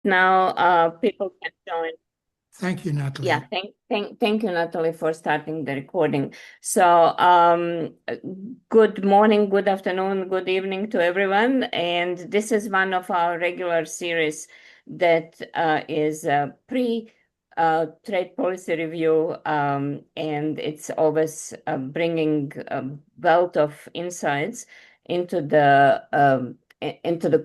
Now, people can join. Thank you, Yeah, Natalie. thank you, Natalie, for starting the recording. So, good morning, good afternoon, good evening to everyone. And this is one of our regular series that is a trade policy review, and it's always bringing a wealth of insights into the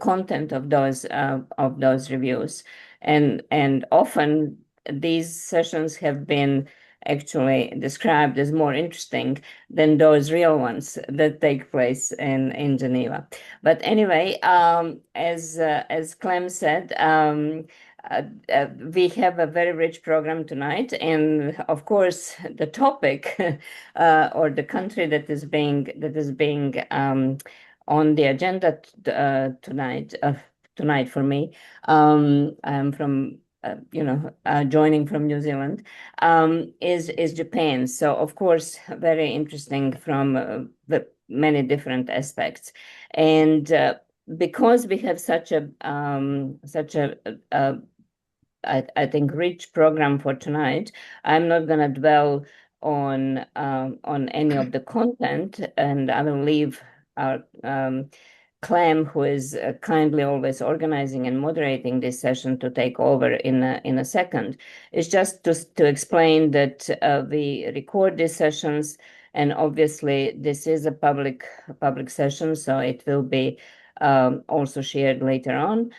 content of those reviews, and often these sessions have been actually described as more interesting than those real ones that take place in Geneva. But anyway, as Clem said, we have a very rich program tonight, and of course, the topic or the country that is being on the agenda tonight for me. I'm from joining from New Zealand, is Japan. So of course, very interesting from the many different aspects, and because we have such a I think rich program for tonight, I'm not going to dwell on any of the content, and I will leave our Clem, who is kindly always organizing and moderating this session, to take over in a second. It's just to explain that we record these sessions, and obviously this is a public session, so it will be also shared later on.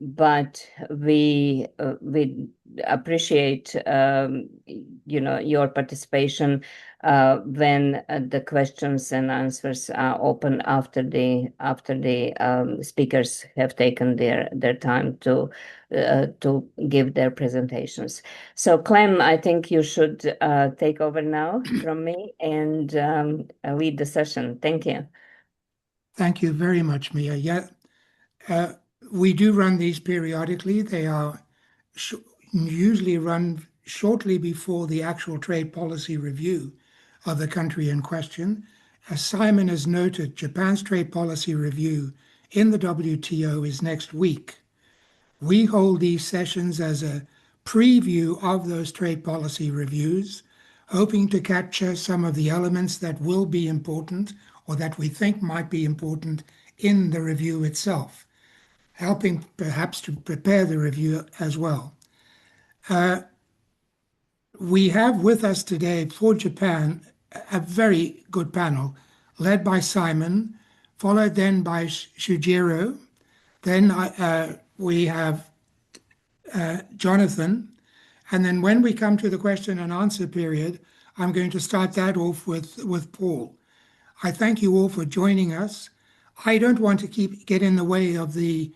But we appreciate your participation when the questions and answers are open after the speakers have taken their time to give their presentations. So, Clem, I think you should take over now from me and lead the session. Thank you. Thank you very much, Mia. Yeah, uh, we do run these periodically. They are sh usually run shortly before the actual trade policy review of the country in question. As Simon has noted, Japan's trade policy review in the WTO is next week. We hold these sessions as a preview of those trade policy reviews, hoping to capture some of the elements that will be important or that we think might be important in the review itself, helping perhaps to prepare the review as well. We have with us today for Japan a very good panel led by Simon, followed then by Shujiro. Then we have Jonathan. And then when we come to the question and answer period, I'm going to start that off with Paul. I thank you all for joining us. I don't want to get in the way of the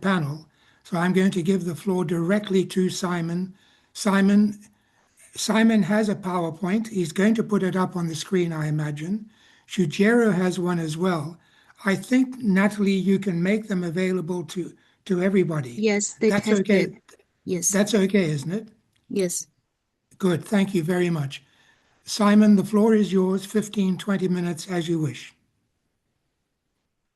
panel, so I'm going to give the floor directly to Simon. Simon has a PowerPoint. He's going to put it up on the screen, I imagine. Shujiro has one as well. I think, Natalie, you can make them available to everybody. Yes, they That's okay. tested. Yes, That's okay, isn't it? yes. Good. Thank you very much. Simon, the floor is yours, 15, 20 minutes as you wish.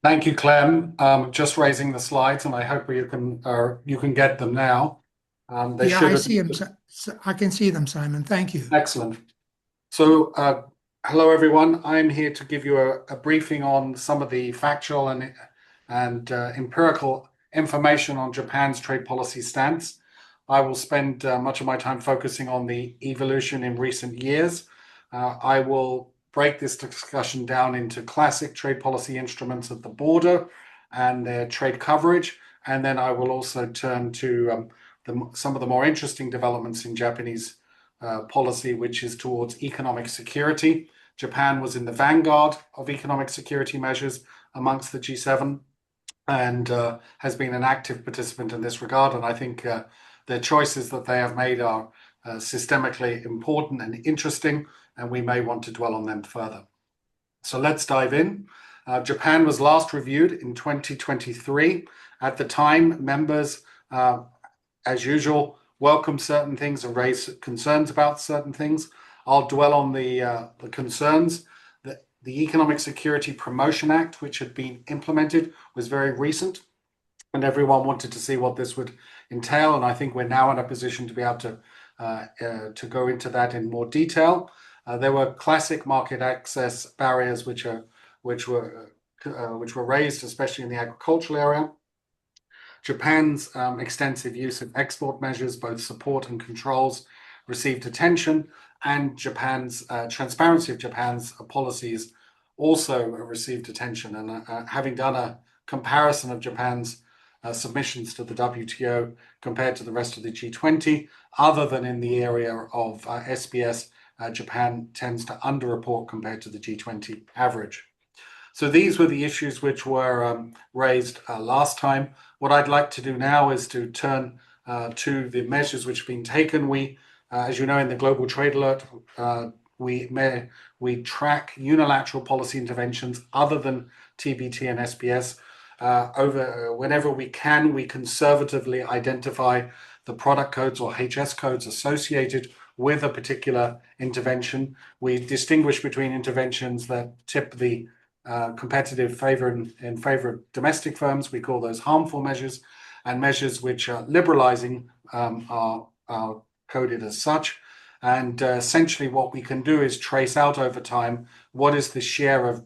Thank you, Clem. Just raising the slides, and I hope you can get them now. They Yeah, should I have. see them. I can see them, Simon. Thank you. Excellent. So, hello everyone. I'm here to give you a briefing on some of the factual and empirical information on Japan's trade policy stance. I will spend much of my time focusing on the evolution in recent years. I will break this discussion down into classic trade policy instruments at the border and their trade coverage, and then I will also turn to some of the more interesting developments in Japanese policy, which is towards economic security. Japan was in the vanguard of economic security measures amongst the G7 and has been an active participant in this regard. And I think the choices that they have made are systemically important and interesting, and we may want to dwell on them further. So let's dive in. Japan was last reviewed in 2023. At the time, members, as usual, welcome certain things and raise concerns about certain things. I'll dwell on the concerns. The Economic Security Promotion Act, which had been implemented, was very recent. and everyone wanted to see what this would entail. And I think we're now in a position to be able to go into that in more detail. There were classic market access barriers which were raised, especially in the agricultural area. Japan's extensive use of export measures, both support and controls, received attention, and Japan's transparency of Japan's policies also received attention. And having done a comparison of Japan's submissions to the WTO compared to the rest of the G20, other than in the area of SBS, Japan tends to underreport compared to the G20 average. So these were the issues which were raised last time. What I'd like to do now is to turn to the measures which have been taken. We, as you know, in the Global Trade Alert, we track unilateral policy interventions other than TBT and SBS. Whenever we can, we conservatively identify the product codes or HS codes associated with a particular intervention. We distinguish between interventions that tip the competitive favor in favor of domestic firms. We call those harmful measures, and measures which are liberalizing are coded as such. And essentially what we can do is trace out over time what is the share of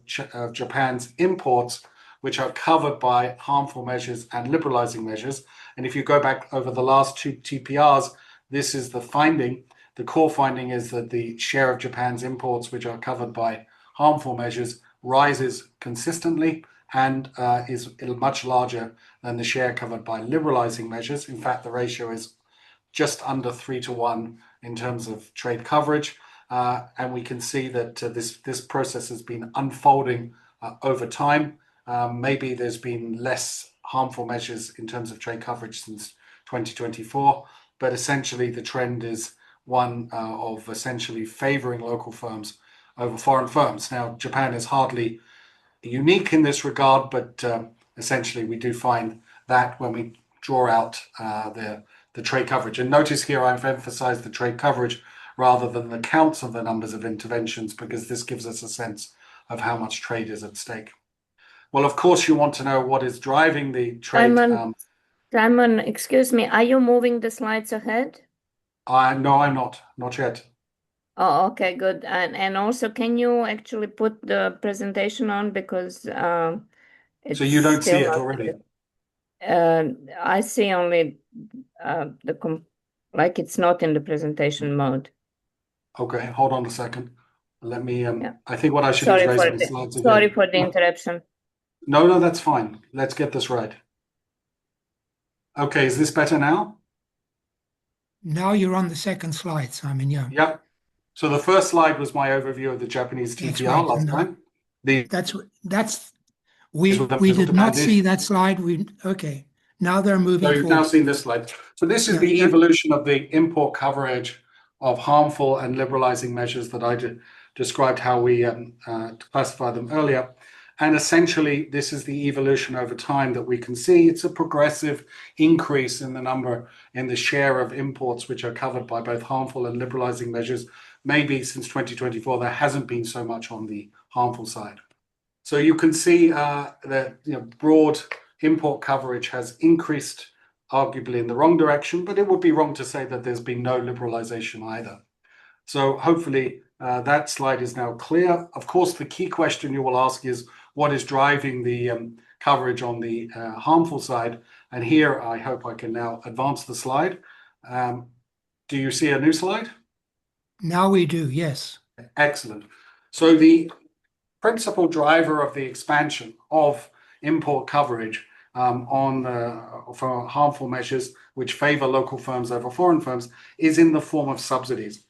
Japan's imports which are covered by harmful measures and liberalizing measures. And if you go back over the last two TPRs, this is the finding. The core finding is that the share of Japan's imports which are covered by harmful measures rises consistently and is much larger than the share covered by liberalizing measures. In fact, the ratio is just under 3-to-1 in terms of trade coverage. And we can see that this process has been unfolding over time. Maybe there's been less harmful measures in terms of trade coverage since 2024, but essentially the trend is one of essentially favoring local firms over foreign firms. Now, Japan is hardly unique in this regard, but essentially we do find that when we draw out the trade coverage. And notice here I've emphasized the trade coverage rather than the counts of the numbers of interventions, because this gives us a sense of how much trade is at stake. Well, of course, you want to know what is driving the trade. Simon, excuse me, are you moving the slides ahead? No, I'm not yet. Oh, okay, good. And also, can you actually put the presentation on, because it's so you don't see still it not already? I see only like it's not in the presentation mode. Okay, hold on a second. Let me. I think what I should do is raise my slides again. Sorry for the interruption. No, that's fine. Let's get this right. Okay, is this better now? Now you're on the second slide, Simon. Yeah. Yep. So the first slide was my overview of the Japanese TPR last time. We did not see that slide. Okay. Now they're moving forward. So you've now seen this slide. So this is the evolution of the import coverage of harmful and liberalizing measures that I described how we classify them earlier. And essentially, this is the evolution over time that we can see. It's a progressive increase in the number, in the share of imports which are covered by both harmful and liberalizing measures. Maybe since 2024, there hasn't been so much on the harmful side. So you can see that broad import coverage has increased, arguably in the wrong direction, but it would be wrong to say that there's been no liberalization either. So hopefully that slide is now clear. Of course, the key question you will ask is, what is driving the coverage on the harmful side? And here, I hope I can now advance the slide. Do you see a new slide? Now we do, yes. Excellent. So the principal driver of the expansion of import coverage for harmful measures which favor local firms over foreign firms is in the form of subsidies.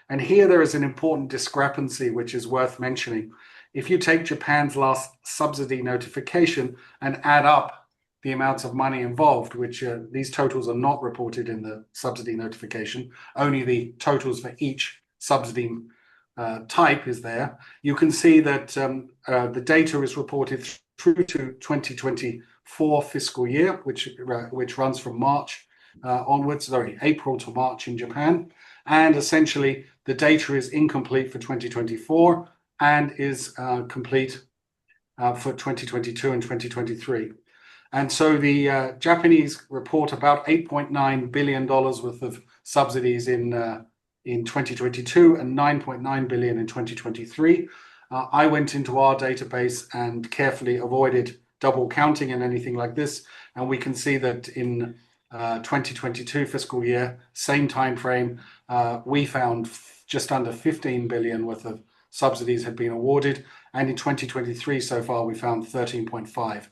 And here there is an important discrepancy which is worth mentioning. If you take Japan's last subsidy notification and add up the amounts of money involved, which these totals are not reported in the subsidy notification, only the totals for each subsidy type is there, you can see that the data is reported through to 2024 fiscal year, which runs from March onwards, April to March in Japan. And essentially, the data is incomplete for 2024 and is complete for 2022 and 2023. And so the Japanese report about $8.9 billion worth of subsidies in 2022 and 9.9 billion in 2023. I went into our database and carefully avoided double counting and anything like this. And we can see that in 2022 fiscal year, same time frame, we found just under 15 billion worth of subsidies had been awarded. And in 2023 so far, we found 13.5.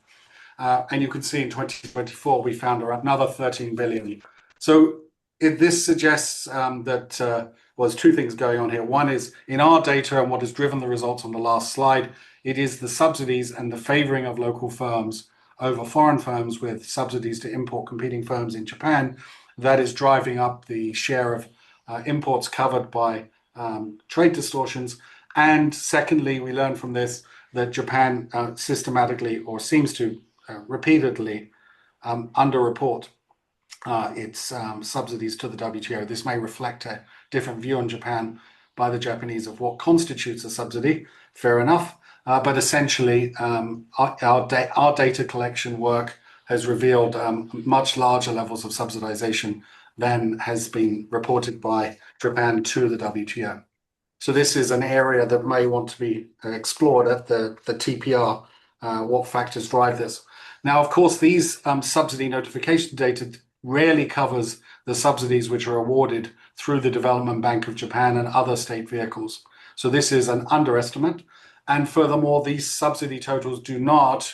And you can see in 2024, we found another 13 billion. So this suggests that there's two things going on here. One is in our data and what has driven the results on the last slide, it is the subsidies and the favoring of local firms over foreign firms with subsidies to import competing firms in Japan that is driving up the share of imports covered by trade distortions. And secondly, we learn from this that Japan systematically or seems to repeatedly underreport its subsidies to the WTO. This may reflect a different view on Japan by the Japanese of what constitutes a subsidy. Fair enough. But essentially, our data collection work has revealed much larger levels of subsidization than has been reported by Japan to the WTO. So this is an area that may want to be explored at the TPR, what factors drive this. Now, of course, these subsidy notification data rarely covers the subsidies which are awarded through the Development Bank of Japan and other state vehicles. So this is an underestimate. And furthermore, these subsidy totals do not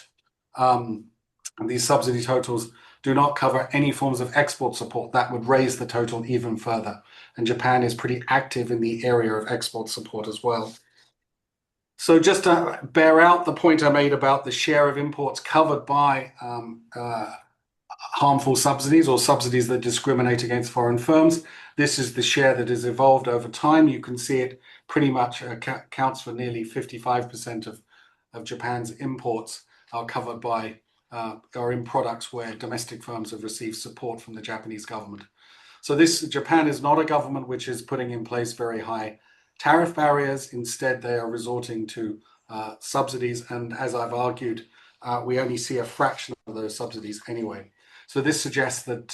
cover any forms of export support. That would raise the total even further. And Japan is pretty active in the area of export support as well. So just to bear out the point I made about the share of imports covered by harmful subsidies or subsidies that discriminate against foreign firms, this is the share that has evolved over time. You can see it pretty much accounts for nearly 55% of Japan's imports are covered by or in products where domestic firms have received support from the Japanese government. So Japan is not a government which is putting in place very high tariff barriers. Instead, they are resorting to subsidies. And as I've argued, we only see a fraction of those subsidies anyway. So this suggests that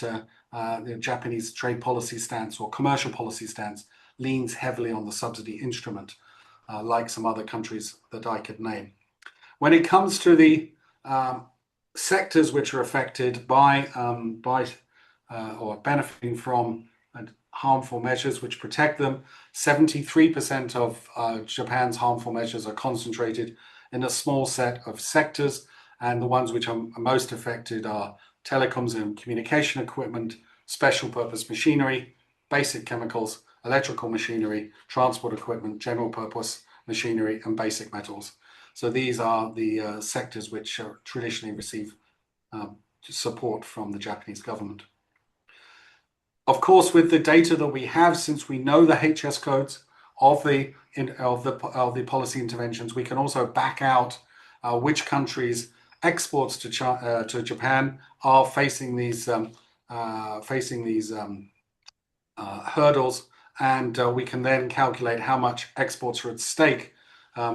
the Japanese trade policy stance or commercial policy stance leans heavily on the subsidy instrument, like some other countries that I could name. When it comes to the sectors which are affected by or benefiting from harmful measures which protect them, 73% of Japan's harmful measures are concentrated in a small set of sectors, and the ones which are most affected are telecoms and communication equipment, special purpose machinery, basic chemicals, electrical machinery, transport equipment, general purpose machinery, and basic metals. So these are the sectors which traditionally receive support from the Japanese government. Of course, with the data that we have, since we know the HS codes of the policy interventions, we can also back out which countries' exports to Japan are facing these hurdles, and we can then calculate how much exports are at stake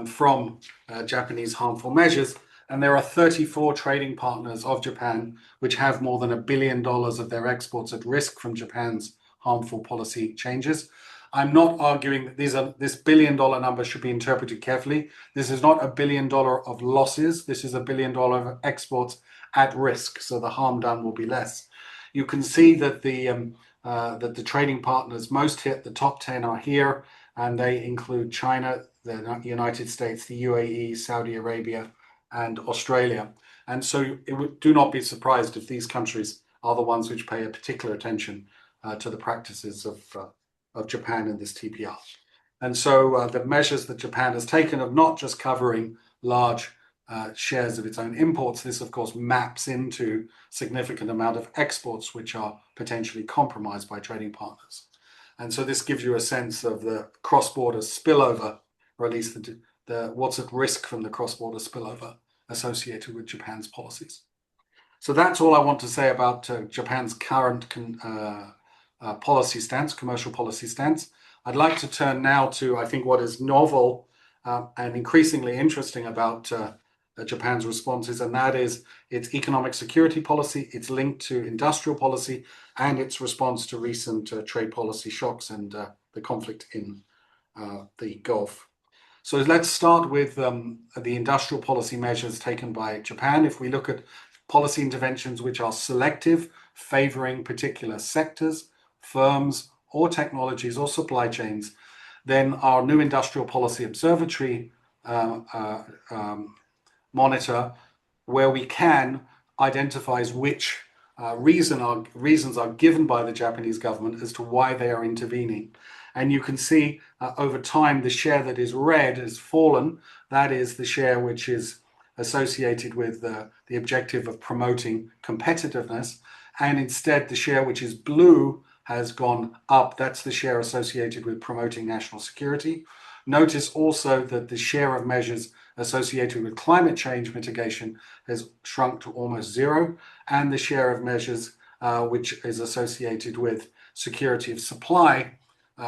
from Japanese harmful measures. And there are 34 trading partners of Japan which have more than $1 billion of their exports at risk from Japan's harmful policy changes. I'm not arguing that this $1 billion number should be interpreted carefully. This is not $1 billion of losses. This is $1 billion of exports at risk. So the harm done will be less. You can see that the trading partners most hit, the top 10 are here, and they include China, the United States, the UAE, Saudi Arabia, and Australia. And so do not be surprised if these countries are the ones which pay a particular attention to the practices of Japan in this TPR. And so the measures that Japan has taken of not just covering large shares of its own imports, this of course maps into significant amount of exports which are potentially compromised by trading partners. And so this gives you a sense of the cross-border spillover, or at least what's at risk from the cross-border spillover associated with Japan's policies. So that's all I want to say about Japan's current policy stance, commercial policy stance. I'd like to turn now to, I think, what is novel and increasingly interesting about Japan's responses, and that is its economic security policy, its link to industrial policy, and its response to recent trade policy shocks and the conflict in the Gulf. So let's start with the industrial policy measures taken by Japan. If we look at policy interventions which are selective, favoring particular sectors, firms, or technologies or supply chains, then our new industrial policy observatory monitor, where we can, identifies which reasons are given by the Japanese government as to why they are intervening. And you can see over time the share that is red has fallen. That is the share which is associated with the objective of promoting competitiveness. And instead the share which is blue has gone up. That's the share associated with promoting national security. Notice also that the share of measures associated with climate change mitigation has shrunk to almost zero, and the share of measures which is associated with security of supply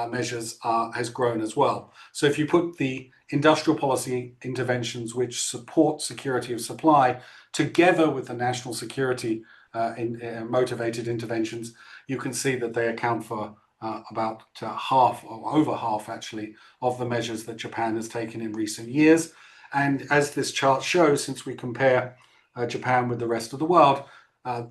measures has grown as well. So if you put the industrial policy interventions which support security of supply together with the national security motivated interventions, you can see that they account for about half, or over half actually, of the measures that Japan has taken in recent years. And as this chart shows, since we compare Japan with the rest of the world,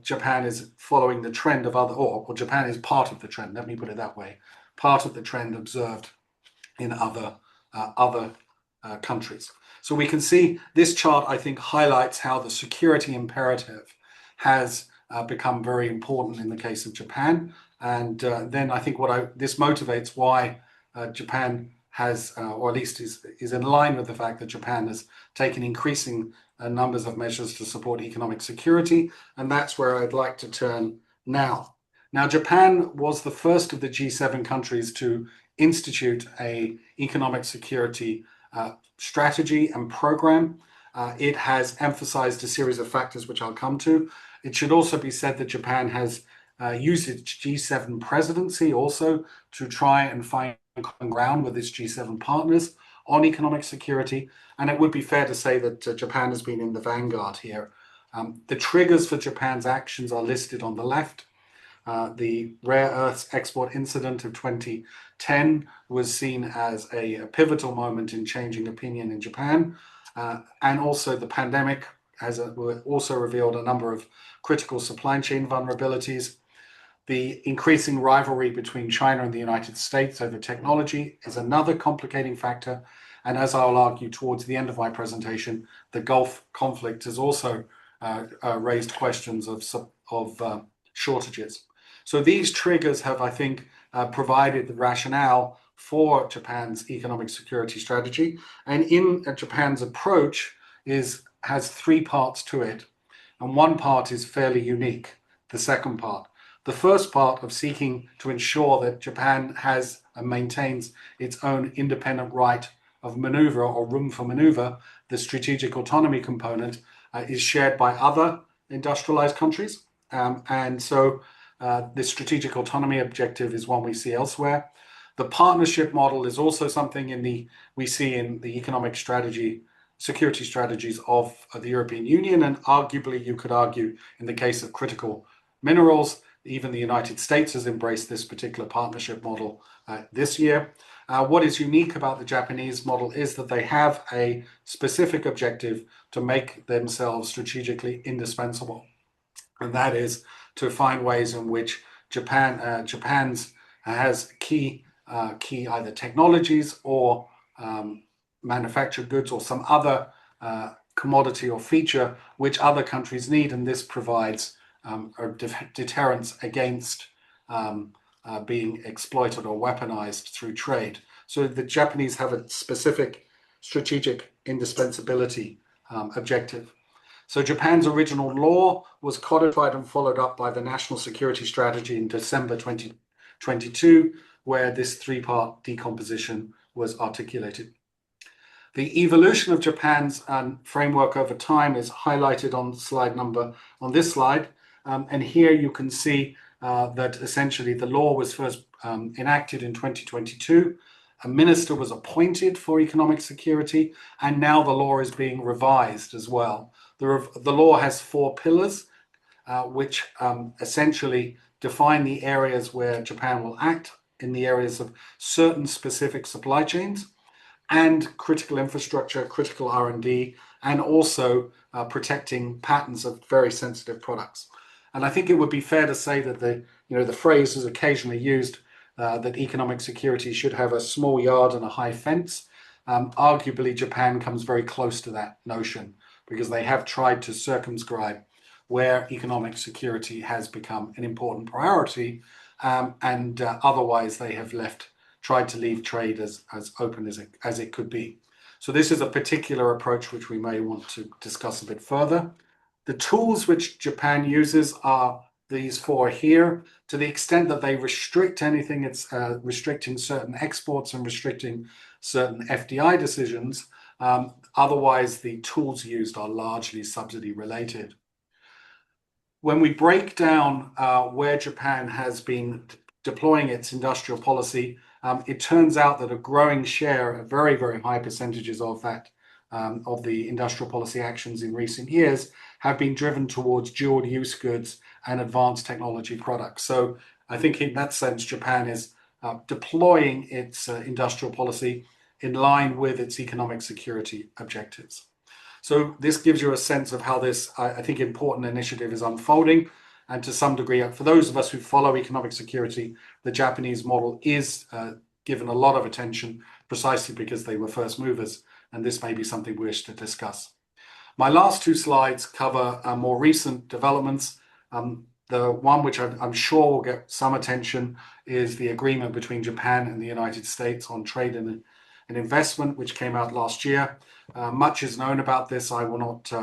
Japan is following the trend of other, or Japan is part of the trend, let me put it that way, part of the trend observed in other countries. So we can see this chart, I think, highlights how the security imperative has become very important in the case of Japan. And then I think this motivates why Japan has, or at least is in line with the fact that Japan has taken increasing numbers of measures to support economic security. And that's where I'd like to turn now. Now, Japan was the first of the G7 countries to institute an economic security strategy and program. It has emphasized a series of factors which I'll come to. It should also be said that Japan has used its G7 presidency also to try and find common ground with its G7 partners on economic security. And it would be fair to say that Japan has been in the vanguard here. The triggers for Japan's actions are listed on the left. The rare earths export incident of 2010 was seen as a pivotal moment in changing opinion in Japan. And also the pandemic has also revealed a number of critical supply chain vulnerabilities. The increasing rivalry between China and the United States over technology is another complicating factor. And as I'll argue towards the end of my presentation, the Gulf conflict has also raised questions of shortages. So these triggers have, I think, provided the rationale for Japan's economic security strategy. And in Japan's approach has three parts to it. And one part is fairly unique, the second part. The first part of seeking to ensure that Japan has and maintains its own independent right of maneuver or room for maneuver, the strategic autonomy component, is shared by other industrialized countries. And so the strategic autonomy objective is one we see elsewhere. The partnership model is also something we see in the economic security strategies of the European Union, and arguably you could argue in the case of critical minerals, even the United States has embraced this particular partnership model this year. What is unique about the Japanese model is that they have a specific objective to make themselves strategically indispensable. And that is to find ways in which Japan's has key either technologies or manufactured goods or some other commodity or feature which other countries need, and this provides a deterrence against being exploited or weaponized through trade. So the Japanese have a specific strategic indispensability objective. So Japan's original law was codified and followed up by the National Security Strategy in December 2022, where this three-part decomposition was articulated. The evolution of Japan's framework over time is highlighted on this slide. And here you can see that essentially the law was first enacted in 2022. a minister was appointed for economic security, and now the law is being revised as well. The law has 4 pillars, which essentially define the areas where Japan will act in the areas of certain specific supply chains and critical infrastructure, critical R&D, and also protecting patents of very sensitive products. And I think it would be fair to say that the phrase is occasionally used that economic security should have a small yard and a high fence. Arguably, Japan comes very close to that notion because they have tried to circumscribe where economic security has become an important priority, and otherwise they have tried to leave trade as open as it could be. So this is a particular approach which we may want to discuss a bit further. The tools which Japan uses are these 4 here. To the extent that they restrict anything, it's restricting certain exports and restricting certain FDI decisions. Otherwise, the tools used are largely subsidy related. When we break down where Japan has been deploying its industrial policy, it turns out that a growing share, very, very high percentages of that, of the industrial policy actions in recent years have been driven towards dual use goods and advanced technology products. So I think in that sense, Japan is deploying its industrial policy in line with its economic security objectives. So this gives you a sense of how this, I think, important initiative is unfolding. And to some degree, for those of us who follow economic security, the Japanese model is given a lot of attention precisely because they were first movers. And this may be something we wish to discuss. My last 2 slides cover more recent developments. The one which I'm sure will get some attention is the agreement between Japan and the United States on trade and investment, which came out last year. Much is known about this. I will not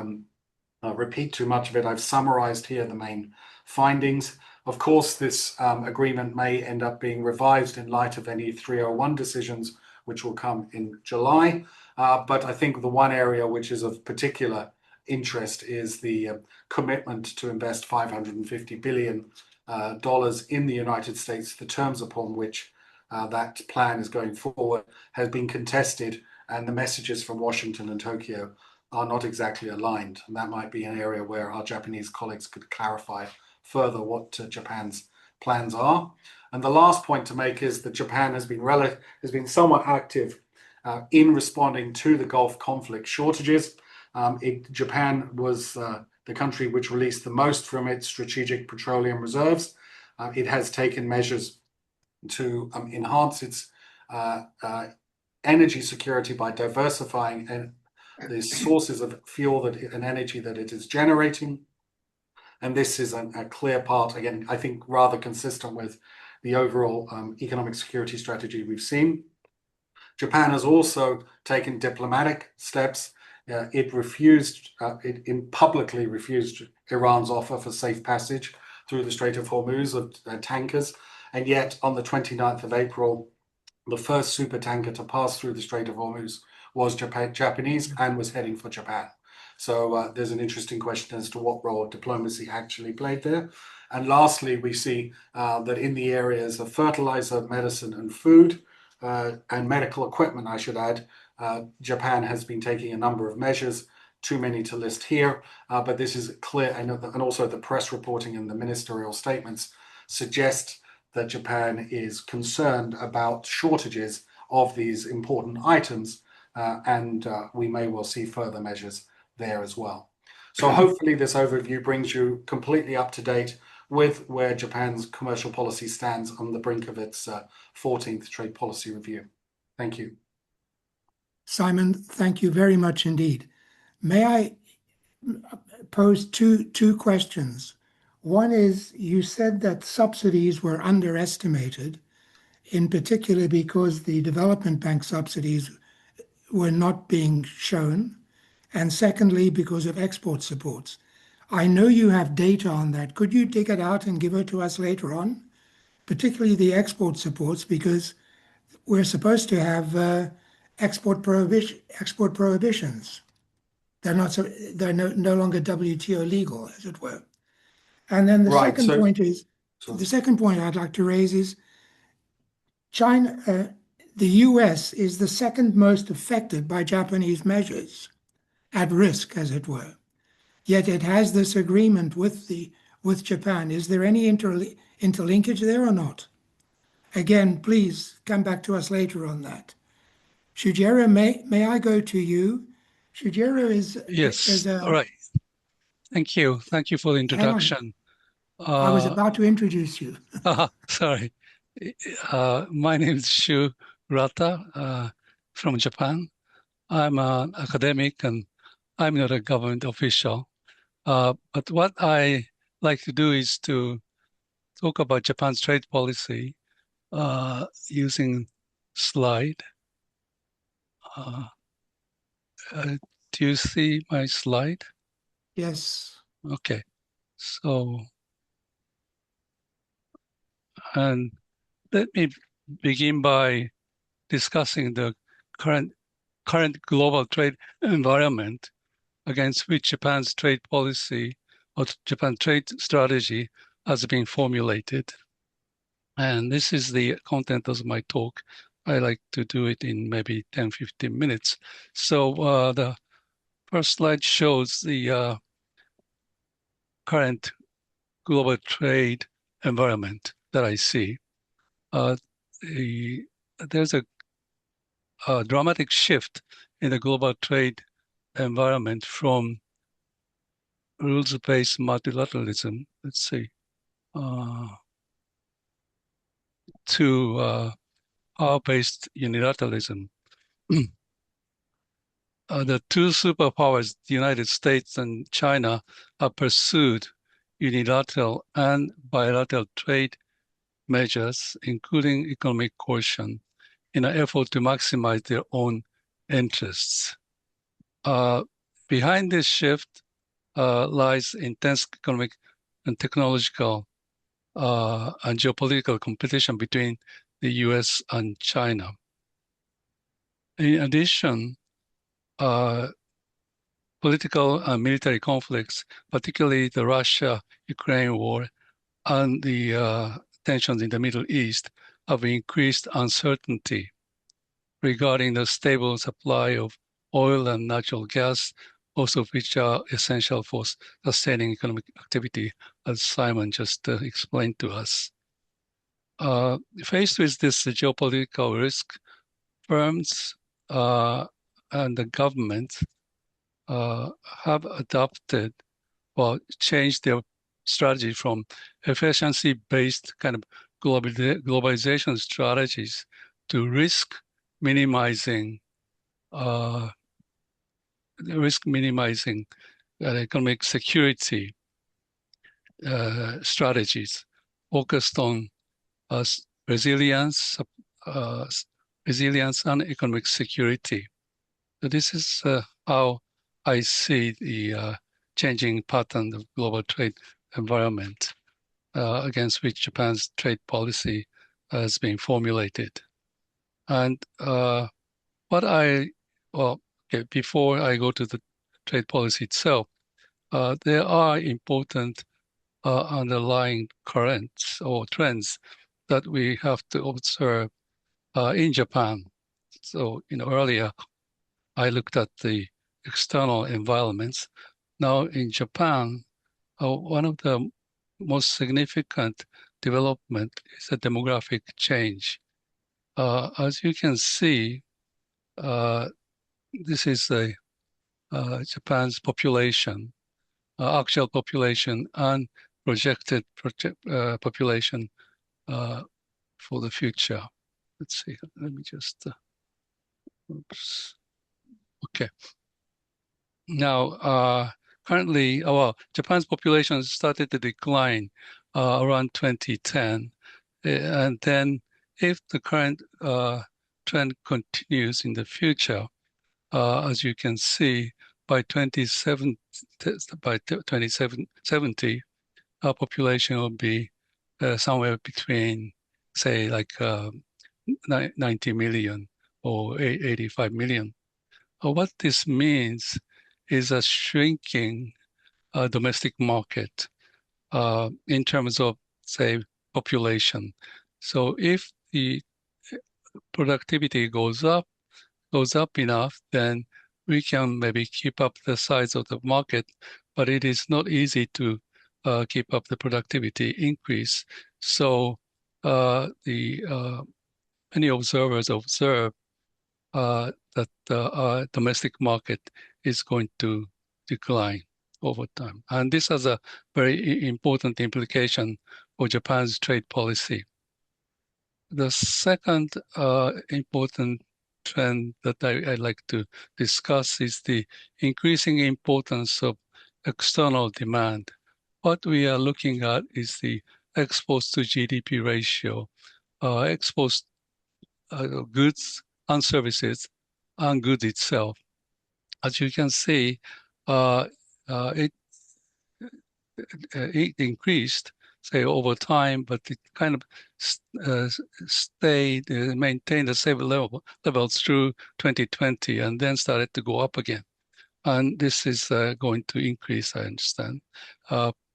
repeat too much of it. I've summarized here the main findings. Of course, this agreement may end up being revised in light of any 301 decisions, which will come in July. But I think the one area which is of particular interest is the commitment to invest $550 billion in the United States. The terms upon which that plan is going forward has been contested, and the messages from Washington and Tokyo are not exactly aligned. And that might be an area where our Japanese colleagues could clarify further what Japan's plans are. And the last point to make is that Japan has been somewhat active in responding to the Gulf conflict shortages. Japan was the country which released the most from its strategic petroleum reserves. It has taken measures to enhance its energy security by diversifying the sources of fuel and energy that it is generating. And this is a clear part, again, I think rather consistent with the overall economic security strategy we've seen. Japan has also taken diplomatic steps. It publicly refused Iran's offer for safe passage through the Strait of Hormuz of tankers. And yet on the 29th of April, the first super tanker to pass through the Strait of Hormuz was Japanese and was heading for Japan. So there's an interesting question as to what role diplomacy actually played there. And lastly, we see that in the areas of fertilizer, medicine, and food, and medical equipment, I should add, Japan has been taking a number of measures, too many to list here, but this is clear, and also the press reporting and the ministerial statements suggest that Japan is concerned about shortages of these important items, and we may well see further measures there as well. So hopefully this overview brings you completely up to date with where Japan's commercial policy stands on the brink of its 14th trade policy review. Thank you. Simon, thank you very much indeed. May I pose two questions? One is, you said that subsidies were underestimated, in particular because the development bank subsidies were not being shown, and secondly, because of export supports. I know you have data on that. Could you dig it out and give it to us later on? Particularly the export supports, because we're supposed to have export prohibitions. They're no longer WTO legal, as it were. And then the second point I'd like to raise is China. The US is the second most affected by Japanese measures, at risk, as it were. Yet it has this agreement with Japan. Is there any interlinkage there or not? Again, please come back to us later on that. Shujiro, may I go to you? Shujiro Yes. is a. All right. Thank you. Thank you for the Hang on. introduction. I was about to introduce you. Sorry. My name is Shu Rata from Japan. I'm an academic and I'm not a government official. But what I like to do is to talk about Japan's trade policy using slide. Do you see my slide? Yes. Okay. So, and let me begin by discussing the current global trade environment against which Japan's trade policy or Japan trade strategy has been formulated. And this is the content of my talk. I like to do it in maybe 10, 15 minutes. So the first slide shows the current global trade environment that I see. There's a dramatic shift in the global trade environment from rules-based multilateralism, let's see, to power-based unilateralism. The two superpowers, the United States and China, have pursued unilateral and bilateral trade measures, including economic coercion, in an effort to maximize their own interests. Behind this shift lies intense economic and technological and geopolitical competition between the US and China. In addition, political and military conflicts, particularly the Russia-Ukraine war and the tensions in the Middle East, have increased uncertainty regarding the stable supply of oil and natural gas, both of which are essential for sustaining economic activity, as Simon just explained to us. Faced with this geopolitical risk, firms and the government have adopted or changed their strategy from efficiency-based kind of globalization strategies to risk minimizing economic security strategies focused on resilience and economic security. So this is how I see the changing pattern of global trade environment against which Japan's trade policy has been formulated. And before I go to the trade policy itself, there are important underlying currents or trends that we have to observe in Japan. So, earlier I looked at the external environments. Now in Japan, one of the most significant development is a demographic change. As you can see, this is Japan's population, actual population and projected population for the future. Let's see, let me just, oops. Okay. Now, currently, Japan's population started to decline around 2010. And then if the current trend continues in the future, as you can see, by 2070, our population will be somewhere between, say, like 90 million or 85 million. What this means is a shrinking domestic market in terms of, say, population. So if the productivity goes up enough, then we can maybe keep up the size of the market, but it is not easy to keep up the productivity increase. So many observers observe that the domestic market is going to decline over time. And this has a very important implication for Japan's trade policy. The second important trend that I'd like to discuss is the increasing importance of external demand. What we are looking at is the exports to GDP ratio, exports goods and services and goods itself. As you can see, it increased, say, over time, but it kind of maintained the same levels through 2020 and then started to go up again. And this is going to increase, I understand,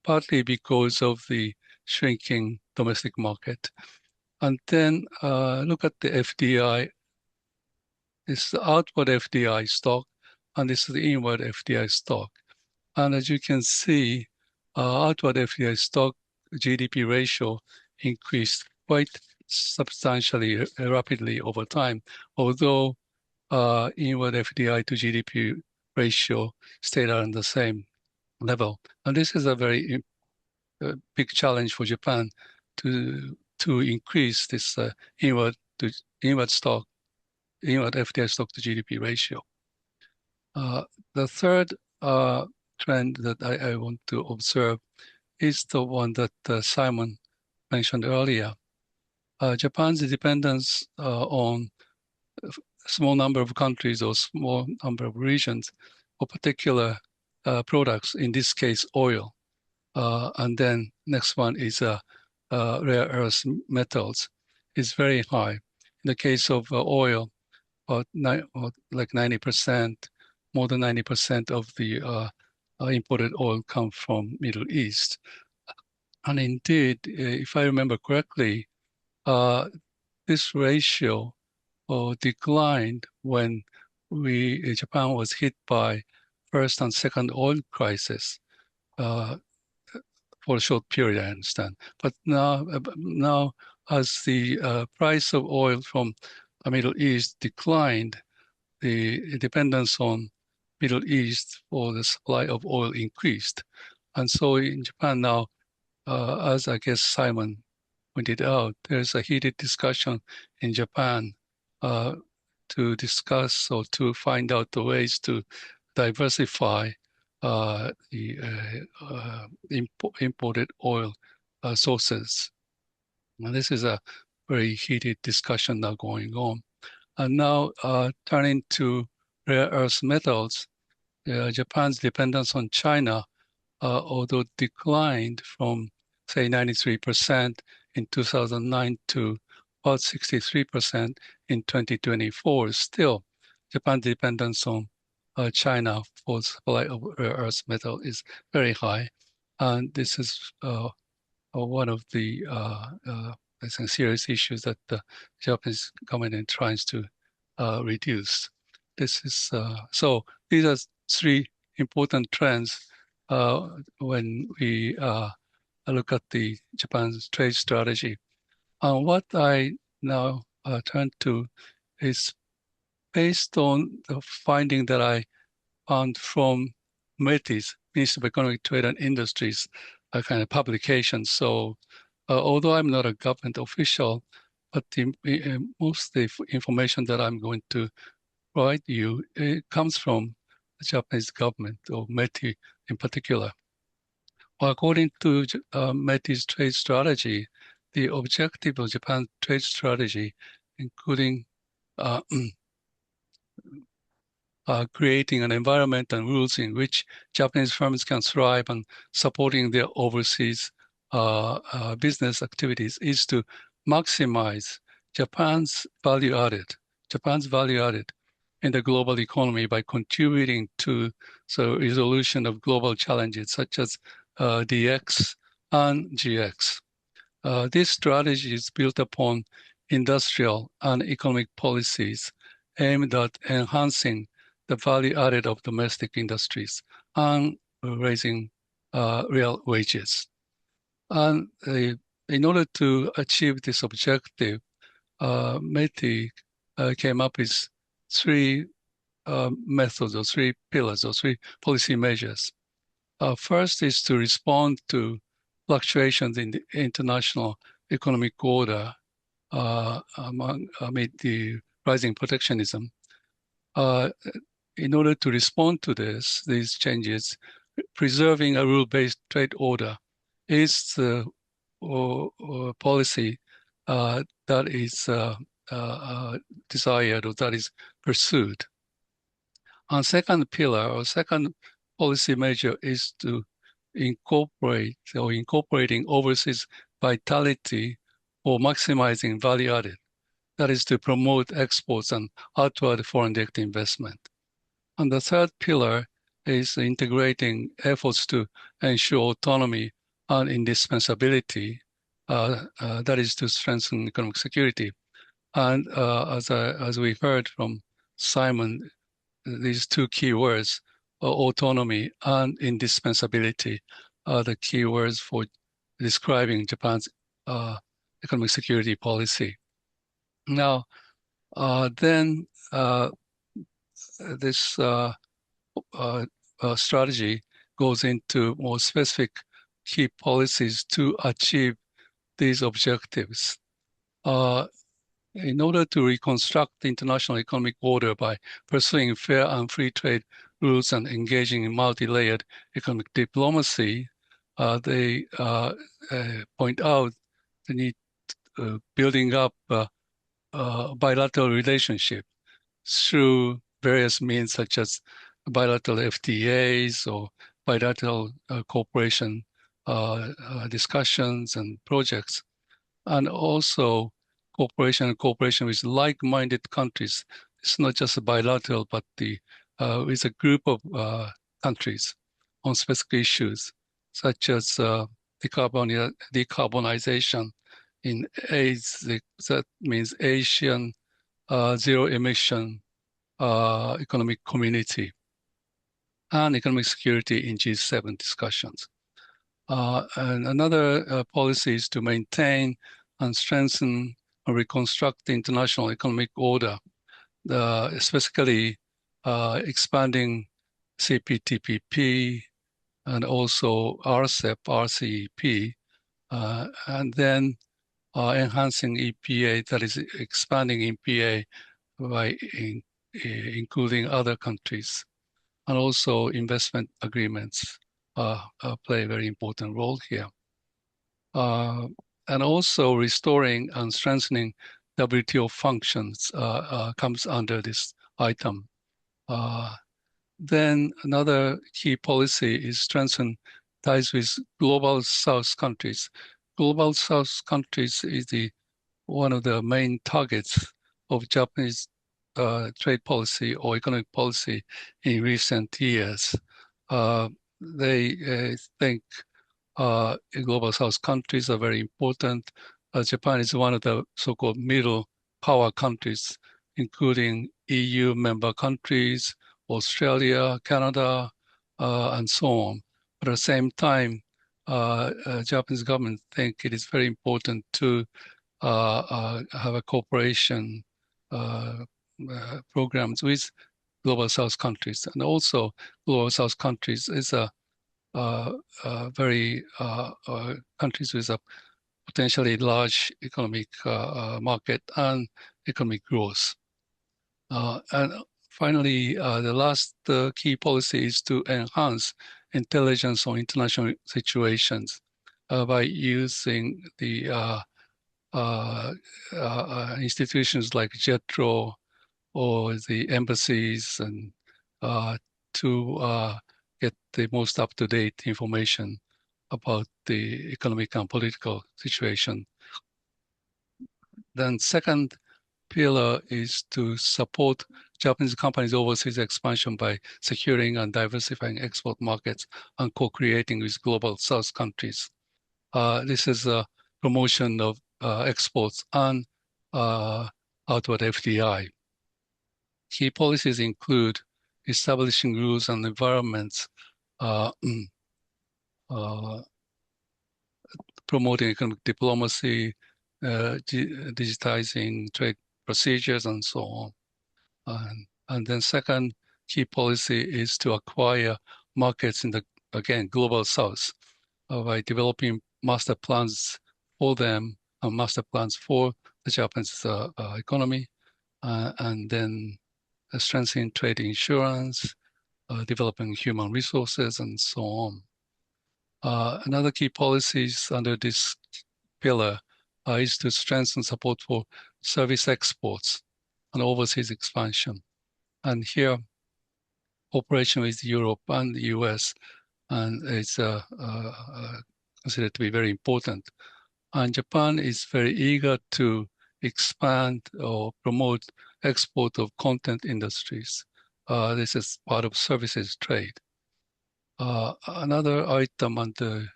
partly because of the shrinking domestic market. And then look at the FDI. This is the outward FDI stock, and this is the inward FDI stock. And as you can see, outward FDI stock GDP ratio increased quite substantially, rapidly over time, although inward FDI to GDP ratio stayed on the same level. And this is a very big challenge for Japan to increase this inward FDI stock to GDP ratio. The third trend that I want to observe is the one that Simon mentioned earlier. Japan's dependence on a small number of countries or small number of regions for particular products, in this case, oil. And then next one is rare earth metals, is very high. In the case of oil, like 90%, more than 90% of the imported oil come from Middle East. And indeed, if I remember correctly, this ratio declined when Japan was hit by first and second oil crisis for a short period, I understand. But now as the price of oil from the Middle East declined, the dependence on Middle East for the supply of oil increased. And so in Japan now, as I guess Simon pointed out, there's a heated discussion in Japan to discuss or to find out the ways to diversify the imported oil sources. And this is a very heated discussion now going on. And now turning to rare earth metals, Japan's dependence on China, although declined from, say, 93% in 2009 to about 63% in 2024, still Japan's dependence on China for supply of rare earth metal is very high. And this is one of the I think serious issues that the Japanese government tries to reduce. This is so these are three important trends when we look at the Japan's trade strategy. What I now turn to is based on the finding that I found from METI's, Ministry of Economic Trade and Industries, a kind of publication. So although I'm not a government official, but most of the information that I'm going to provide you, it comes from the Japanese government, or METI in particular. Well, according to METI's trade strategy, the objective of Japan's trade strategy, including creating an environment and rules in which Japanese firms can thrive and supporting their overseas business activities, is to maximize Japan's value added in the global economy by contributing to the resolution of global challenges such as DX and GX. This strategy is built upon industrial and economic policies aimed at enhancing the value added of domestic industries and raising real wages. And in order to achieve this objective, METI came up with three methods or three pillars or three policy measures. First is to respond to fluctuations in the international economic order amid the rising protectionism. In order to respond to these changes, preserving a rule-based trade order is the policy that is desired or that is pursued. And second pillar or second policy measure is to incorporating overseas vitality for maximizing value added. That is to promote exports and outward foreign direct investment. And the third pillar is integrating efforts to ensure autonomy and indispensability, that is to strengthen economic security. And as we heard from Simon, these two key words, autonomy and indispensability, are the key words for describing Japan's economic security policy. Now, then this strategy goes into more specific key policies to achieve these objectives. In order to reconstruct the international economic order by pursuing fair and free trade rules and engaging in multi-layered economic diplomacy, they point out the need building up bilateral relationship through various means such as bilateral FTAs or bilateral cooperation discussions and projects, and also cooperation with like-minded countries. It's not just a bilateral, but with a group of countries on specific issues, such as decarbonization in AIDS. That means Asian zero emission economic community, and economic security in G7 discussions. And another policy is to maintain and strengthen and reconstruct the international economic order, specifically expanding CPTPP and also RCEP, RCEP, and then enhancing EPA, that is expanding EPA by including other countries, and also investment agreements play a very important role here. And also restoring and strengthening WTO functions comes under this item. Then another key policy is strengthen ties with Global South countries. Global South countries is one of the main targets of Japanese trade policy or economic policy in recent years. They think Global South countries are very important. Japan is one of the so-called middle power countries, including EU member countries, Australia, Canada, and so on. But at the same time, Japanese government think it is very important to have a cooperation programs with Global South countries. And also Global South countries is very countries with a potentially large economic market and economic growth. And finally, the last key policy is to enhance intelligence on international situations by using the institutions like JETRO or the embassies and to get the most up-to-date information about the economic and political situation. Then second pillar is to support Japanese companies' overseas expansion by securing and diversifying export markets and co-creating with Global South countries. This is a promotion of exports and outward FDI. Key policies include establishing rules and environments, promoting economic diplomacy, digitizing trade procedures, and so on. And then second key policy is to acquire markets in the, again, global south by developing master plans for them, and master plans for the Japanese economy, and then strengthening trade insurance, developing human resources, and so on. Another key policies under this pillar is to strengthen support for service exports and overseas expansion. And here, cooperation with Europe and the US and it's considered to be very important. And Japan is very eager to expand or promote export of content industries. This is part of services trade. Another item under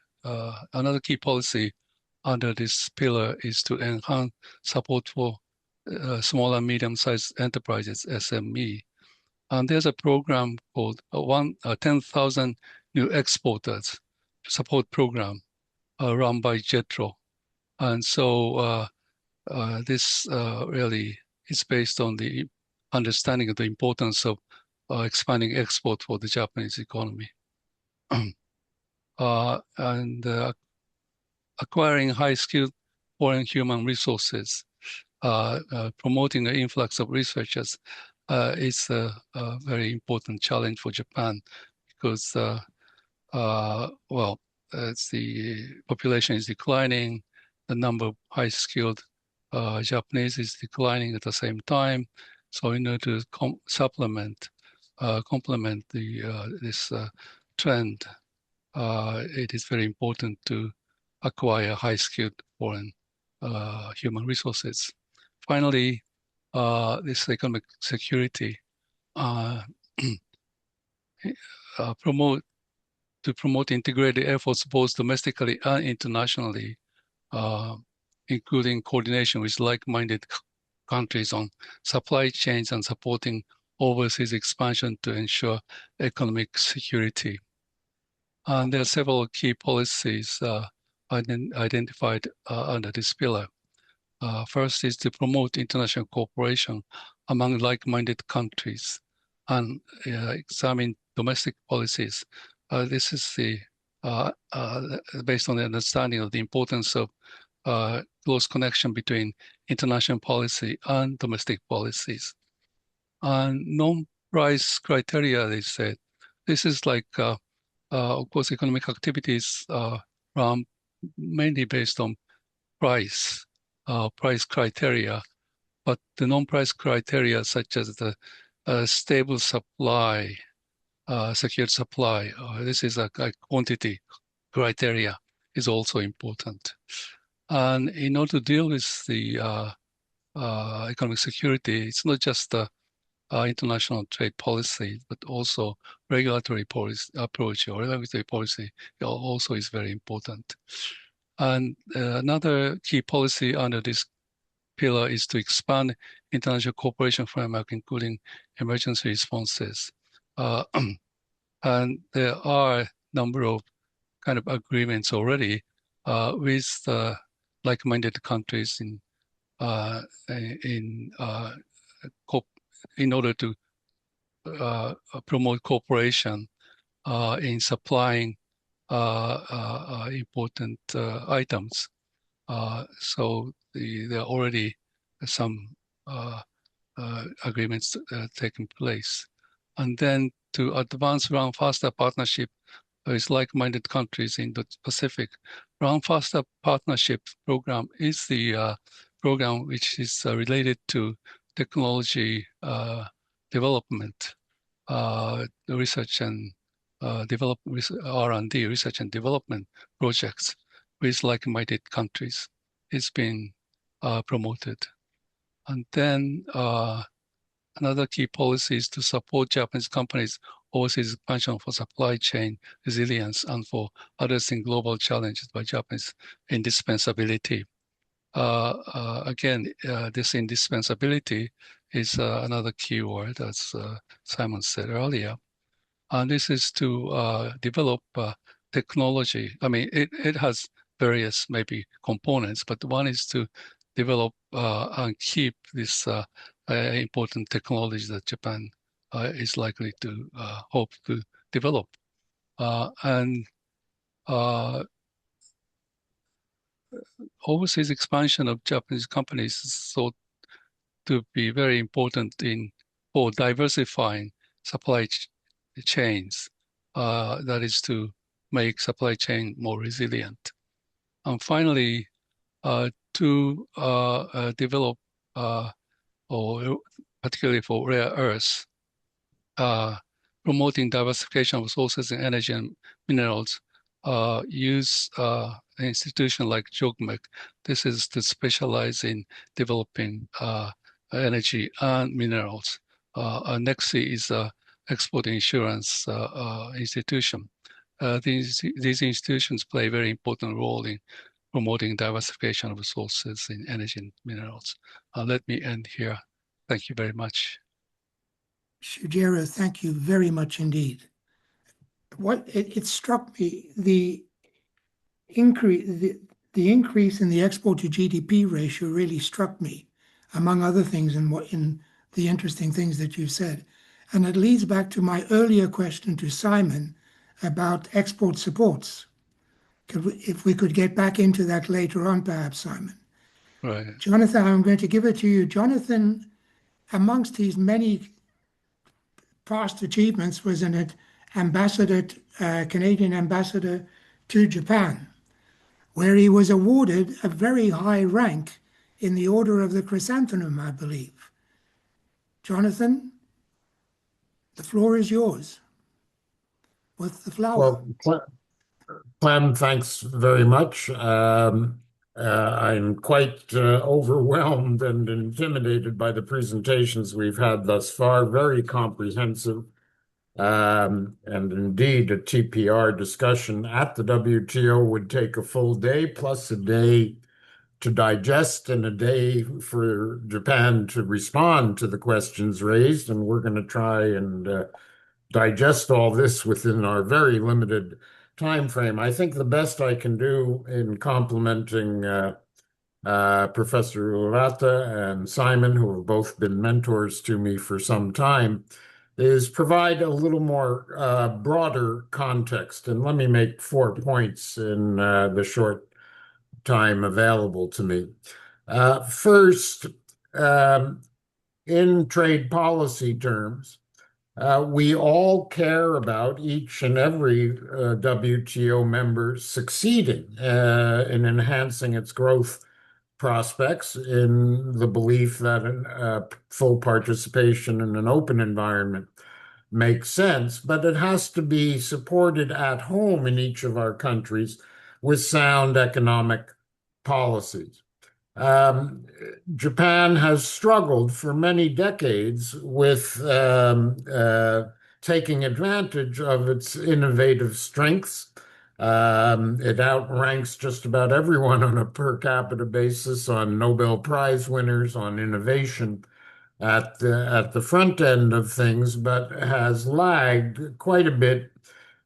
another key policy under this pillar is to enhance support for small and medium-sized enterprises, SME. And there's a program called 10,000 New Exporters Support Program run by JETRO. And so this really is based on the understanding of the importance of expanding export for the Japanese economy. And acquiring high-skilled foreign human resources, promoting the influx of researchers is a very important challenge for Japan because, well, as the population is declining, the number of high-skilled Japanese is declining at the same time. So in order to complement this trend, it is very important to acquire high-skilled foreign human resources. Finally, this economic security promote integrated efforts both domestically and internationally, including coordination with like-minded countries on supply chains and supporting overseas expansion to ensure economic security. And there are several key policies identified under this pillar. First is to promote international cooperation among like-minded countries and examine domestic policies. This is based on the understanding of the importance of close connection between international policy and domestic policies. And non-price criteria, they said, this is like, of course, economic activities run mainly based on price criteria, but the non-price criteria such as the stable supply, secured supply, this is a quantity criteria is also important. And in order to deal with the economic security, it's not just the international trade policy, but also regulatory policy approach or regulatory policy also is very important. And another key policy under this pillar is to expand international cooperation framework, including emergency responses. And there are a number of kind of agreements already with like-minded countries in order to promote cooperation in supplying important items. So there are already some agreements taking place. And then to advance Run Faster partnership with like-minded countries in the Pacific. Run Faster Partnership Program is the program which is related to technology development, research and R&D, research and development projects with like-minded countries. It's been promoted. And then another key policy is to support Japanese companies' overseas expansion for supply chain resilience and for addressing global challenges by Japanese indispensability. again, this indispensability is another key word, as Simon said earlier. And this is to develop technology. I mean, it has various maybe components, but one is to develop and keep this important technology that Japan is likely to hope to develop. And overseas expansion of Japanese companies is thought to be very important for diversifying supply chains. That is to make supply chain more resilient. And finally, to develop, or particularly for rare earths, promoting diversification of sources in energy and minerals, use an institution like JOGMEC. This is to specialize in developing energy and minerals. NEXI is an export insurance institution. These institutions play a very important role in promoting diversification of resources in energy and minerals. Let me end here. Thank you very much. Shujiro, thank you very much indeed. It struck me, the increase in the export to GDP ratio really struck me, among other things, in the interesting things that you said. And it leads back to my earlier question to Simon about export supports. If we could get back into that later on, perhaps, Simon. Right. Jonathan, I'm going to give it to you. Jonathan, amongst his many past achievements, was an Canadian ambassador to Japan, where he was awarded a very high rank in the Order of the Chrysanthemum, I believe. Jonathan, the floor is yours with the flower. Well, Clem, thanks very much. I'm quite overwhelmed and intimidated by the presentations we've had thus far. Very comprehensive. And indeed, a TPR discussion at the WTO would take a full day, plus a day to digest and a day for Japan to respond to the questions raised. And we're going to try and digest all this within our very limited time frame. I think the best I can do in complimenting Professor Urata and Simon, who have both been mentors to me for some time, is provide a little more broader context. And let me make 4 points in the short time available to me. First, in trade policy terms, we all care about each and every WTO member succeeding in enhancing its growth prospects, in the belief that full participation in an open environment makes sense, but it has to be supported at home in each of our countries with sound economic policies. Japan has struggled for many decades with taking advantage of its innovative strengths. It outranks just about everyone on a per capita basis, on Nobel Prize winners, on innovation at the front end of things, but has lagged quite a bit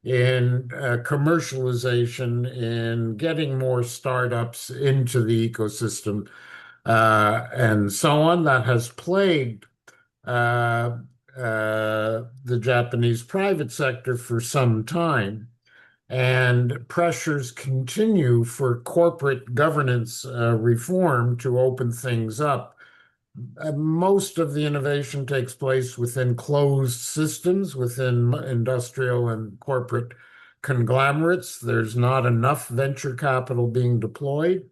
in commercialization, in getting more startups into the ecosystem, and so on. That has plagued the Japanese private sector for some time. And pressures continue for corporate governance reform to open things up. Most of the innovation takes place within closed systems, within industrial and corporate conglomerates. There's not enough venture capital being deployed.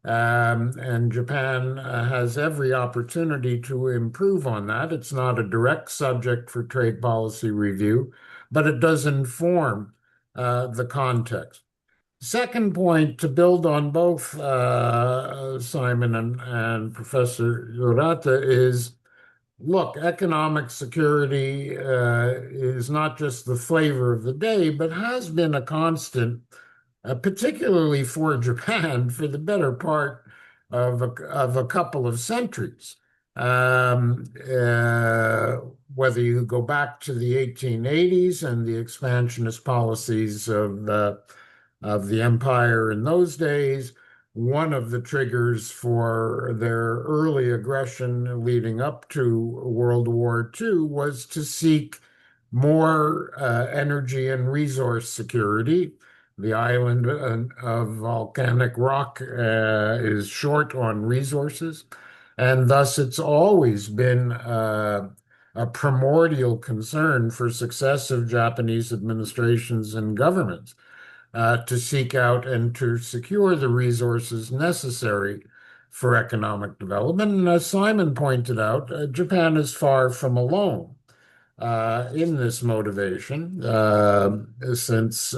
And Japan has every opportunity to improve on that. It's not a direct subject for trade policy review, but it does inform the context. Second point, to build on both Simon and Professor Urata, is, look, economic security is not just the flavor of the day, but has been a constant, particularly for Japan, for the better part of a couple of centuries. Um, uh, Whether you go back to the 1880s and the expansionist policies of the empire in those days, one of the triggers for their early aggression leading up to World War II was to seek more energy and resource security. The island of volcanic rock is short on resources, and thus it's always been a primordial concern for successive Japanese administrations and governments to seek out and to secure the resources necessary for economic development. And as Simon pointed out, Japan is far from alone in this motivation, since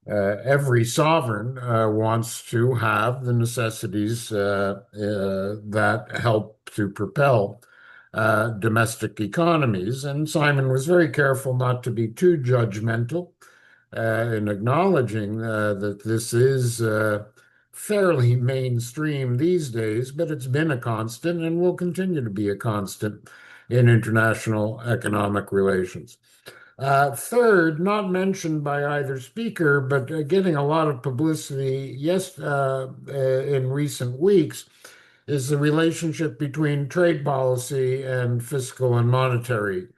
every sovereign wants to have the necessities that help to propel domestic economies. And Simon was very careful not to be too judgmental in acknowledging that this is fairly mainstream these days, but it's been a constant and will continue to be a constant in international economic relations. Third, not mentioned by either speaker, but getting a lot of publicity, yes, in recent weeks, is the relationship between trade policy and fiscal and monetary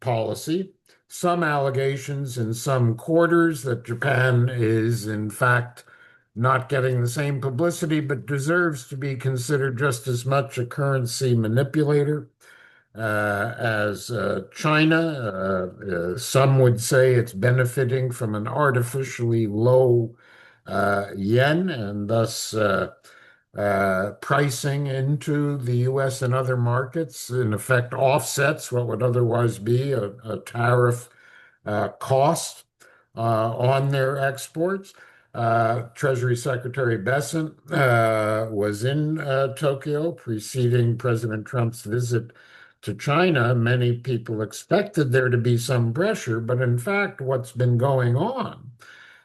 policy. Some allegations in some quarters that Japan is, in fact, not getting the same publicity, but deserves to be considered just as much a currency manipulator as China. Some would say it's benefiting from an artificially low yen and thus pricing into the US and other markets, in effect, offsets what would otherwise be a tariff cost on their exports. Treasury Secretary Bessent was in Tokyo preceding President Trump's visit to China. Many people expected there to be some pressure, but in fact, what's been going on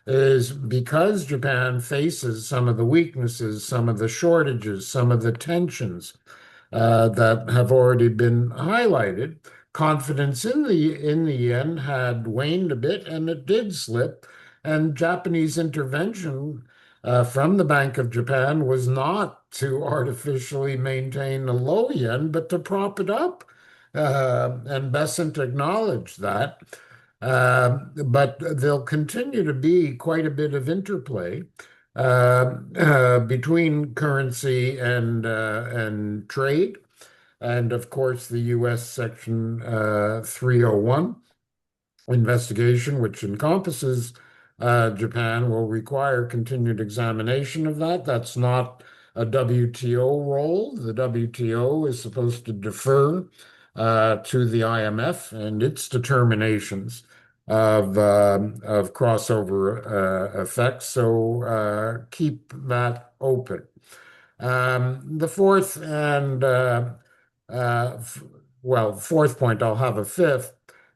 is because Japan faces some of the weaknesses, some of the shortages, some of the tensions that have already been highlighted, confidence in the yen had waned a bit, and it did slip. And Japanese intervention from the Bank of Japan was not to artificially maintain a low yen, but to prop it up. And Besant acknowledged that. But there'll continue to be quite a bit of interplay between currency and trade. And of course, the U.S. Section 301 investigation, which encompasses Japan, will require continued examination of that. That's not a WTO role. The WTO is supposed to defer to the IMF and its determinations of crossover effects. So keep that open. The fourth and fourth point, I'll have a fifth,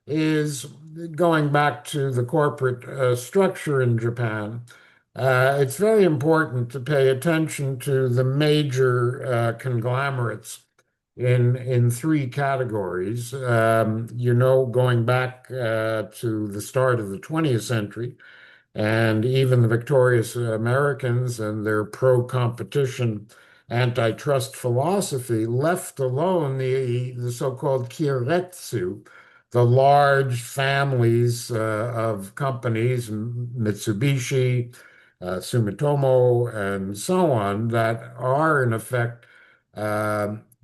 is going back to the corporate structure in Japan. It's very important to pay attention to the major conglomerates in three categories. Going back to the start of the 20th century, and even the victorious Americans and their pro-competition antitrust philosophy left alone the so-called keiretsu, the large families of companies, Mitsubishi, Sumitomo, and so on, that are in effect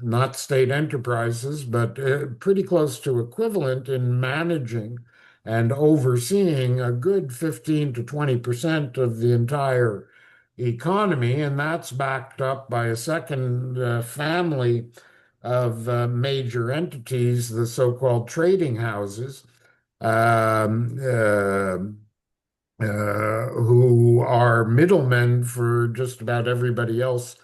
not state enterprises, but pretty close to equivalent in managing and overseeing a good 15 to 20% of the entire economy. And that's backed up by a second family of major entities, the so-called trading houses, who are middlemen for just about everybody else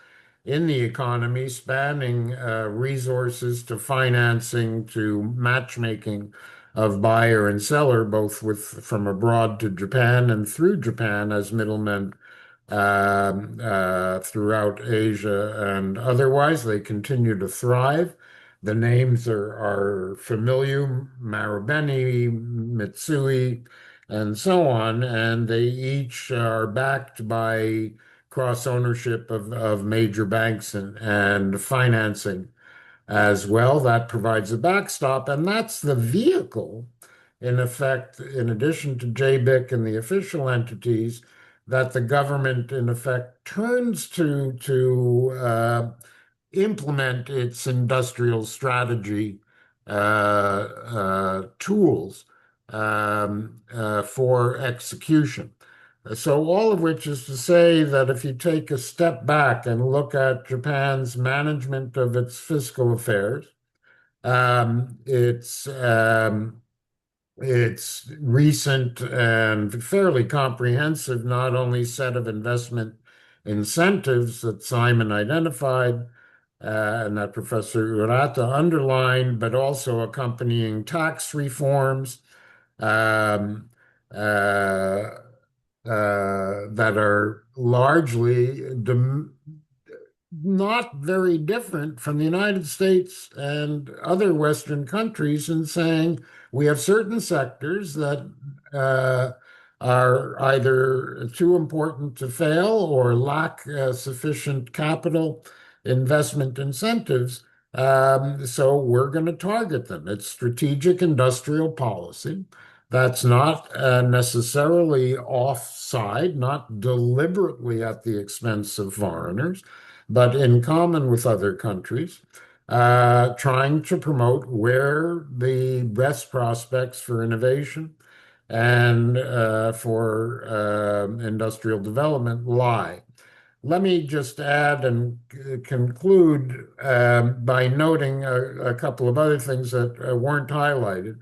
in the economy, spanning resources to financing to matchmaking of buyer and seller, both from abroad to Japan and through Japan as middlemen throughout Asia and otherwise. They continue to thrive. The names are familiar, Marubeni, Mitsui, and so on, and they each are backed by cross ownership of major banks and financing as well. That provides a backstop, and that's the vehicle, in effect, in addition to JBIC and the official entities, that the government, in effect, turns to implement its industrial strategy tools for execution. So, all of which is to say that if you take a step back and look at Japan's management of its fiscal affairs, um, its um, its recent and fairly comprehensive not only set of investment incentives that Simon identified and that Professor Urata underlined, but also accompanying tax reforms um, uh, that are largely not very different from the United States and other Western countries in saying we have certain sectors that are either too important to fail or lack sufficient capital investment incentives. So we're going to target them. It's strategic industrial policy. That's not necessarily offside, not deliberately at the expense of foreigners, but in common with other countries, trying to promote where the best prospects for innovation and for industrial development lie. Let me just add and conclude by noting a couple of other things that weren't highlighted.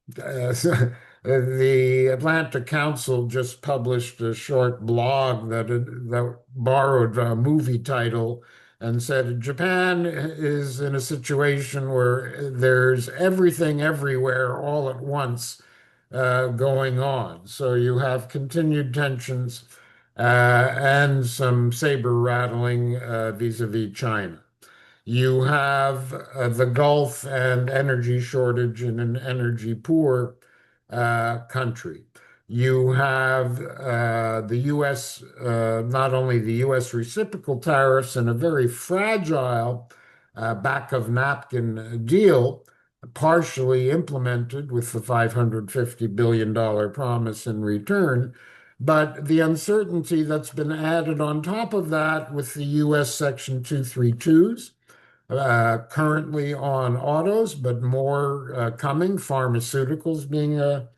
The Atlanta Council just published a short blog that borrowed a movie title and said Japan is in a situation where there's everything everywhere all at once going on. So you have continued tensions and some saber rattling vis-a-vis China. You have the Gulf and energy shortage in an energy poor country. You have the U.S., not only the U.S. reciprocal tariffs and a very fragile back of napkin deal, partially implemented with the $550 billion promise in return. But the uncertainty that's been added on top of that with the U.S. Section 232s, currently on autos, but more coming, pharmaceuticals being a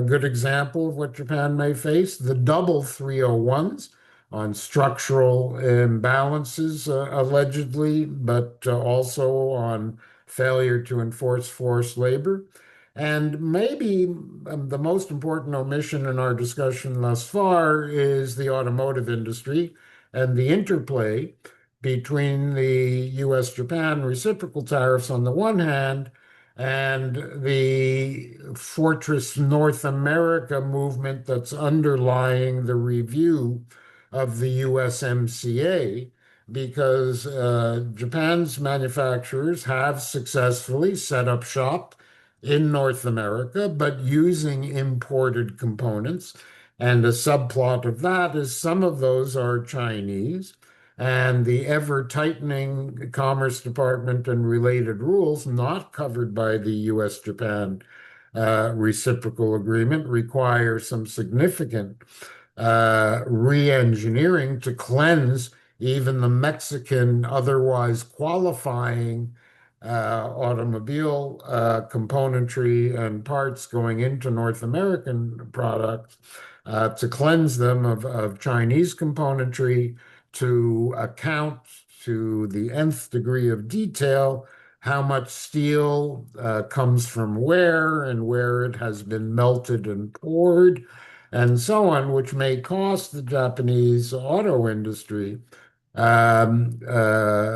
good example of what Japan may face. The double 301s on structural imbalances, allegedly, but also on failure to enforce forced labor. And maybe the most important omission in our discussion thus far is the automotive industry and the interplay between the US Japan reciprocal tariffs on the one hand and the Fortress North America movement that's underlying the review of the USMCA, because Japan's manufacturers have successfully set up shop in North America, but using imported components. And a subplot of that is some of those are Chinese. And the ever tightening Commerce Department and related rules, not covered by the US Japan reciprocal agreement, require some significant re engineering to cleanse even the Mexican otherwise qualifying automobile componentry and parts going into North American products, to cleanse them of Chinese componentry, to account to the nth degree of detail how much steel comes from where and where it has been melted and poured, and so on, which may cost the Japanese auto industry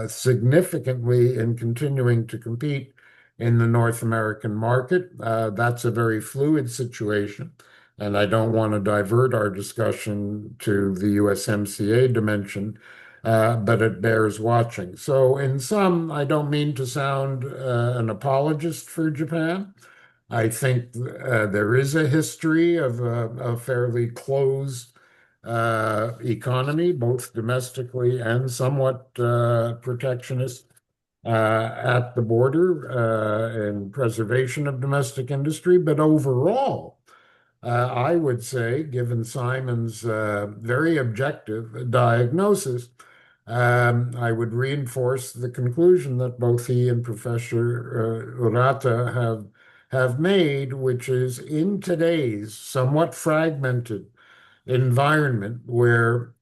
significantly in continuing to compete in the North American market. That's a very fluid situation. and I don't want to divert our discussion to the USMCA dimension, but it bears watching. So in sum, I don't mean to sound an apologist for Japan. I think there is a history of a fairly closed economy, both domestically and somewhat protectionist at the border and preservation of domestic industry. But overall, I would say, given Simon's very objective diagnosis, I would reinforce the conclusion that both he and Professor Urata have made, which is in today's somewhat fragmented environment where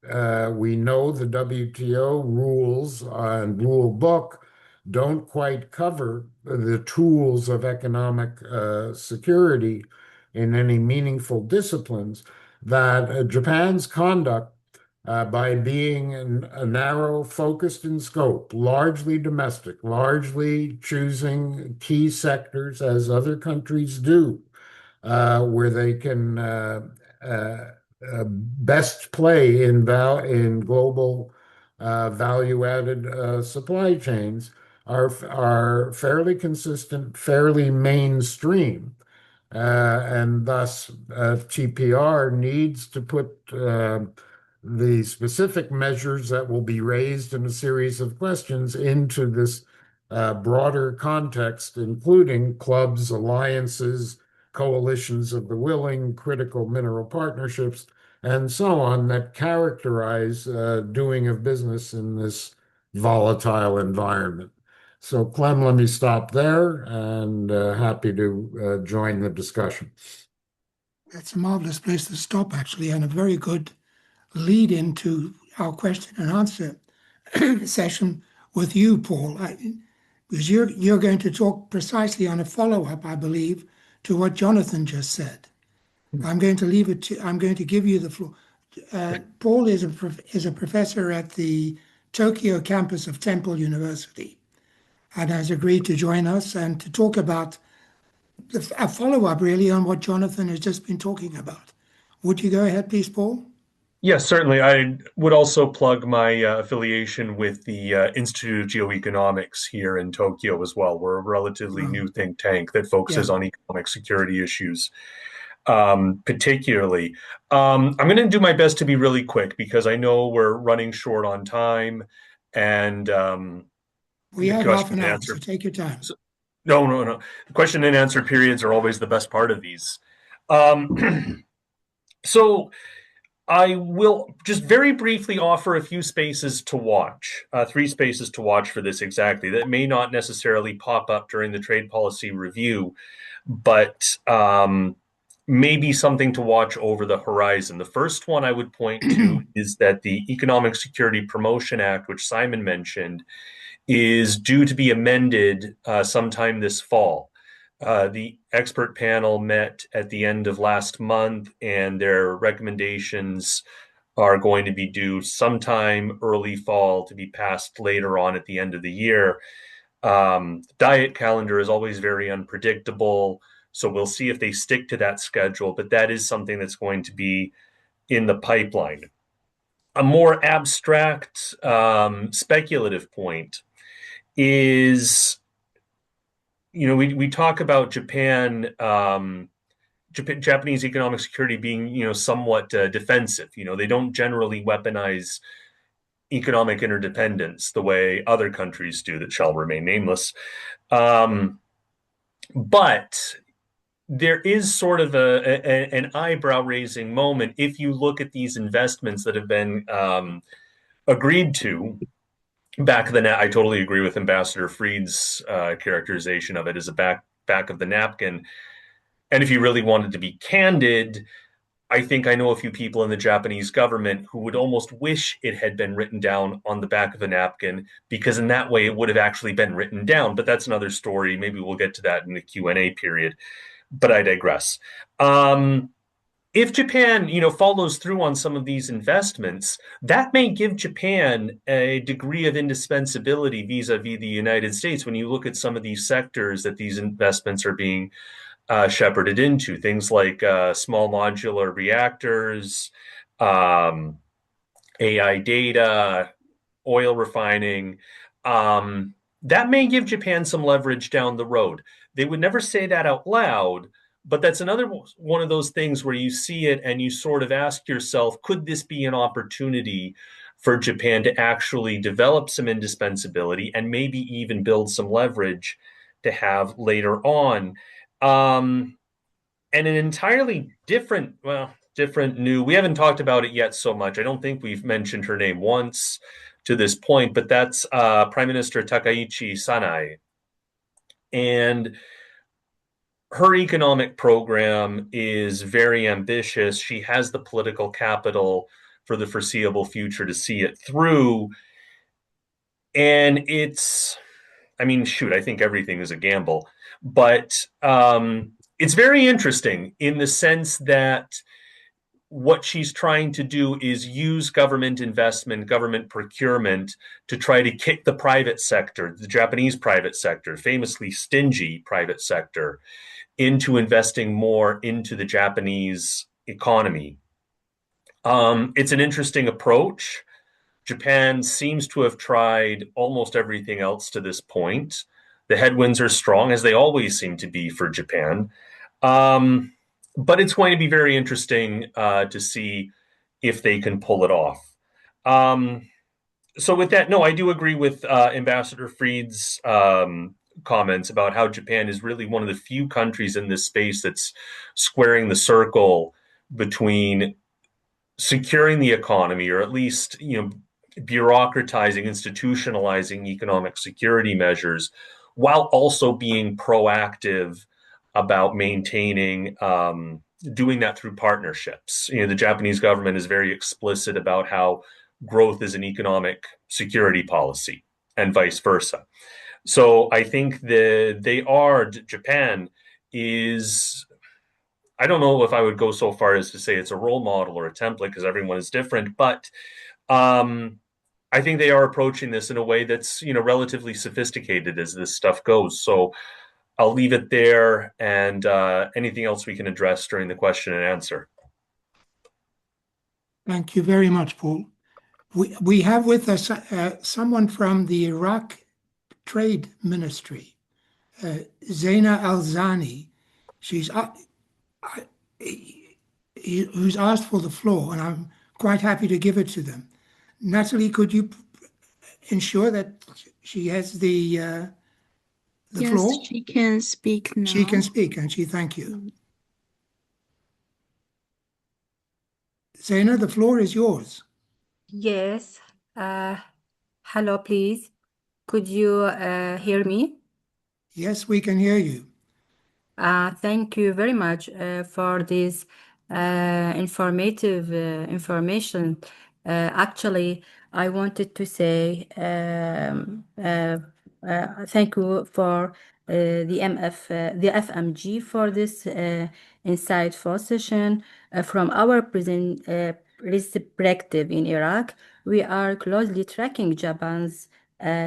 we know the WTO rules and rule book don't quite cover the tools of economic security in any meaningful disciplines, that Japan's conduct by being narrow, focused in scope, largely domestic, largely choosing key sectors as other countries do, where they can best play in global value-added supply chains, are fairly consistent, fairly mainstream. And thus, TPR needs to put the specific measures that will be raised in a series of questions into this broader context, including clubs, alliances, coalitions of the willing, critical mineral partnerships, and so on, that characterize doing of business in this volatile environment. So, Clem, let me stop there, and happy to join the discussion. That's a marvelous place to stop, actually, and a very good lead into our question and answer session with you, Paul, because you're going to talk precisely on a follow-up, I believe, to what Jonathan just said. I'm going to give you the floor. Paul is a professor at the Tokyo campus of Temple University and has agreed to join us and to talk about a follow-up, really, on what Jonathan has just been talking about. Would you go ahead, please, Paul? Yes, certainly. I would also plug my affiliation with the Institute of Geoeconomics here in Tokyo as well. We're a relatively new think tank that focuses on economic security issues, particularly. I'm going to do my best to be really quick because I know we're running short on time, and we have half an hour, so take your time. No. The question and answer periods are always the best part of these. So I will just very briefly offer a few spaces to watch, 3 spaces to watch for this exactly, that may not necessarily pop up during the trade policy review, but maybe something to watch over the horizon. The first one I would point to is that the Economic Security Promotion Act, which Simon mentioned, is due to be amended sometime this fall. The expert panel met at the end of last month, and their recommendations are going to be due sometime early fall to be passed later on at the end of the year. Diet calendar is always very unpredictable, so we'll see if they stick to that schedule, but that is something that's going to be in the pipeline. A more abstract, speculative point is, we talk about Japanese economic security being, somewhat defensive. They don't generally weaponize economic interdependence the way other countries do that shall remain nameless. But there is sort of an eyebrow-raising moment if you look at these investments that have been agreed to. Back of the I totally agree with Ambassador Fried's characterization of it as a back of the napkin. And if you really wanted to be candid, I think I know a few people in the Japanese government who would almost wish it had been written down on the back of a napkin, because in that way it would have actually been written down. But that's another story. Maybe we'll get to that in the Q&A period. But I digress. If Japan, follows through on some of these investments, that may give Japan a degree of indispensability vis-a-vis the United States when you look at some of these sectors that these investments are being shepherded into, things like small modular reactors, AI data, oil refining. That may give Japan some leverage down the road. They would never say that out loud, but that's another one of those things where you see it and you sort of ask yourself, could this be an opportunity for Japan to actually develop some indispensability and maybe even build some leverage to have later on? And an entirely different, new, we haven't talked about it yet so much. I don't think we've mentioned her name once to this point, but that's Prime Minister Takaichi Sanae. And her economic program is very ambitious. She has the political capital for the foreseeable future to see it through. And it's, I mean, shoot, I think everything is a gamble. But it's very interesting in the sense that what she's trying to do is use government investment, government procurement to try to kick the private sector, the Japanese private sector, famously stingy private sector, into investing more into the Japanese economy. It's an interesting approach. Japan seems to have tried almost everything else to this point. The headwinds are strong, as they always seem to be for Japan. But it's going to be very interesting to see if they can pull it off. So with that, no, I do agree with Ambassador Fried's comments about how Japan is really one of the few countries in this space that's squaring the circle between securing the economy, or at least, bureaucratizing, institutionalizing economic security measures, while also being proactive about maintaining, doing that through partnerships. The Japanese government is very explicit about how growth is an economic security policy and vice versa. So I think that Japan is, I don't know if I would go so far as to say it's a role model or a template, because everyone is different, but I think they are approaching this in a way that's, relatively sophisticated as this stuff goes. So I'll leave it there, and anything else we can address during the question and answer. Thank you very much, Paul. We have with us someone from the Iraq Trade Ministry, Zaina Al-Zani. She's who's asked for the floor, and I'm quite happy to give it to them. Natalie, could you ensure that she has the floor? Yes, she can speak now. She can speak, and thank you. Zaina, the floor is yours. Yes. Hello, please. Could you hear me? Yes, we can hear you. Thank you very much for this informative information. Actually, I wanted to say thank you for the FMG for this insightful session. From our perspective in Iraq, we are closely tracking Japan's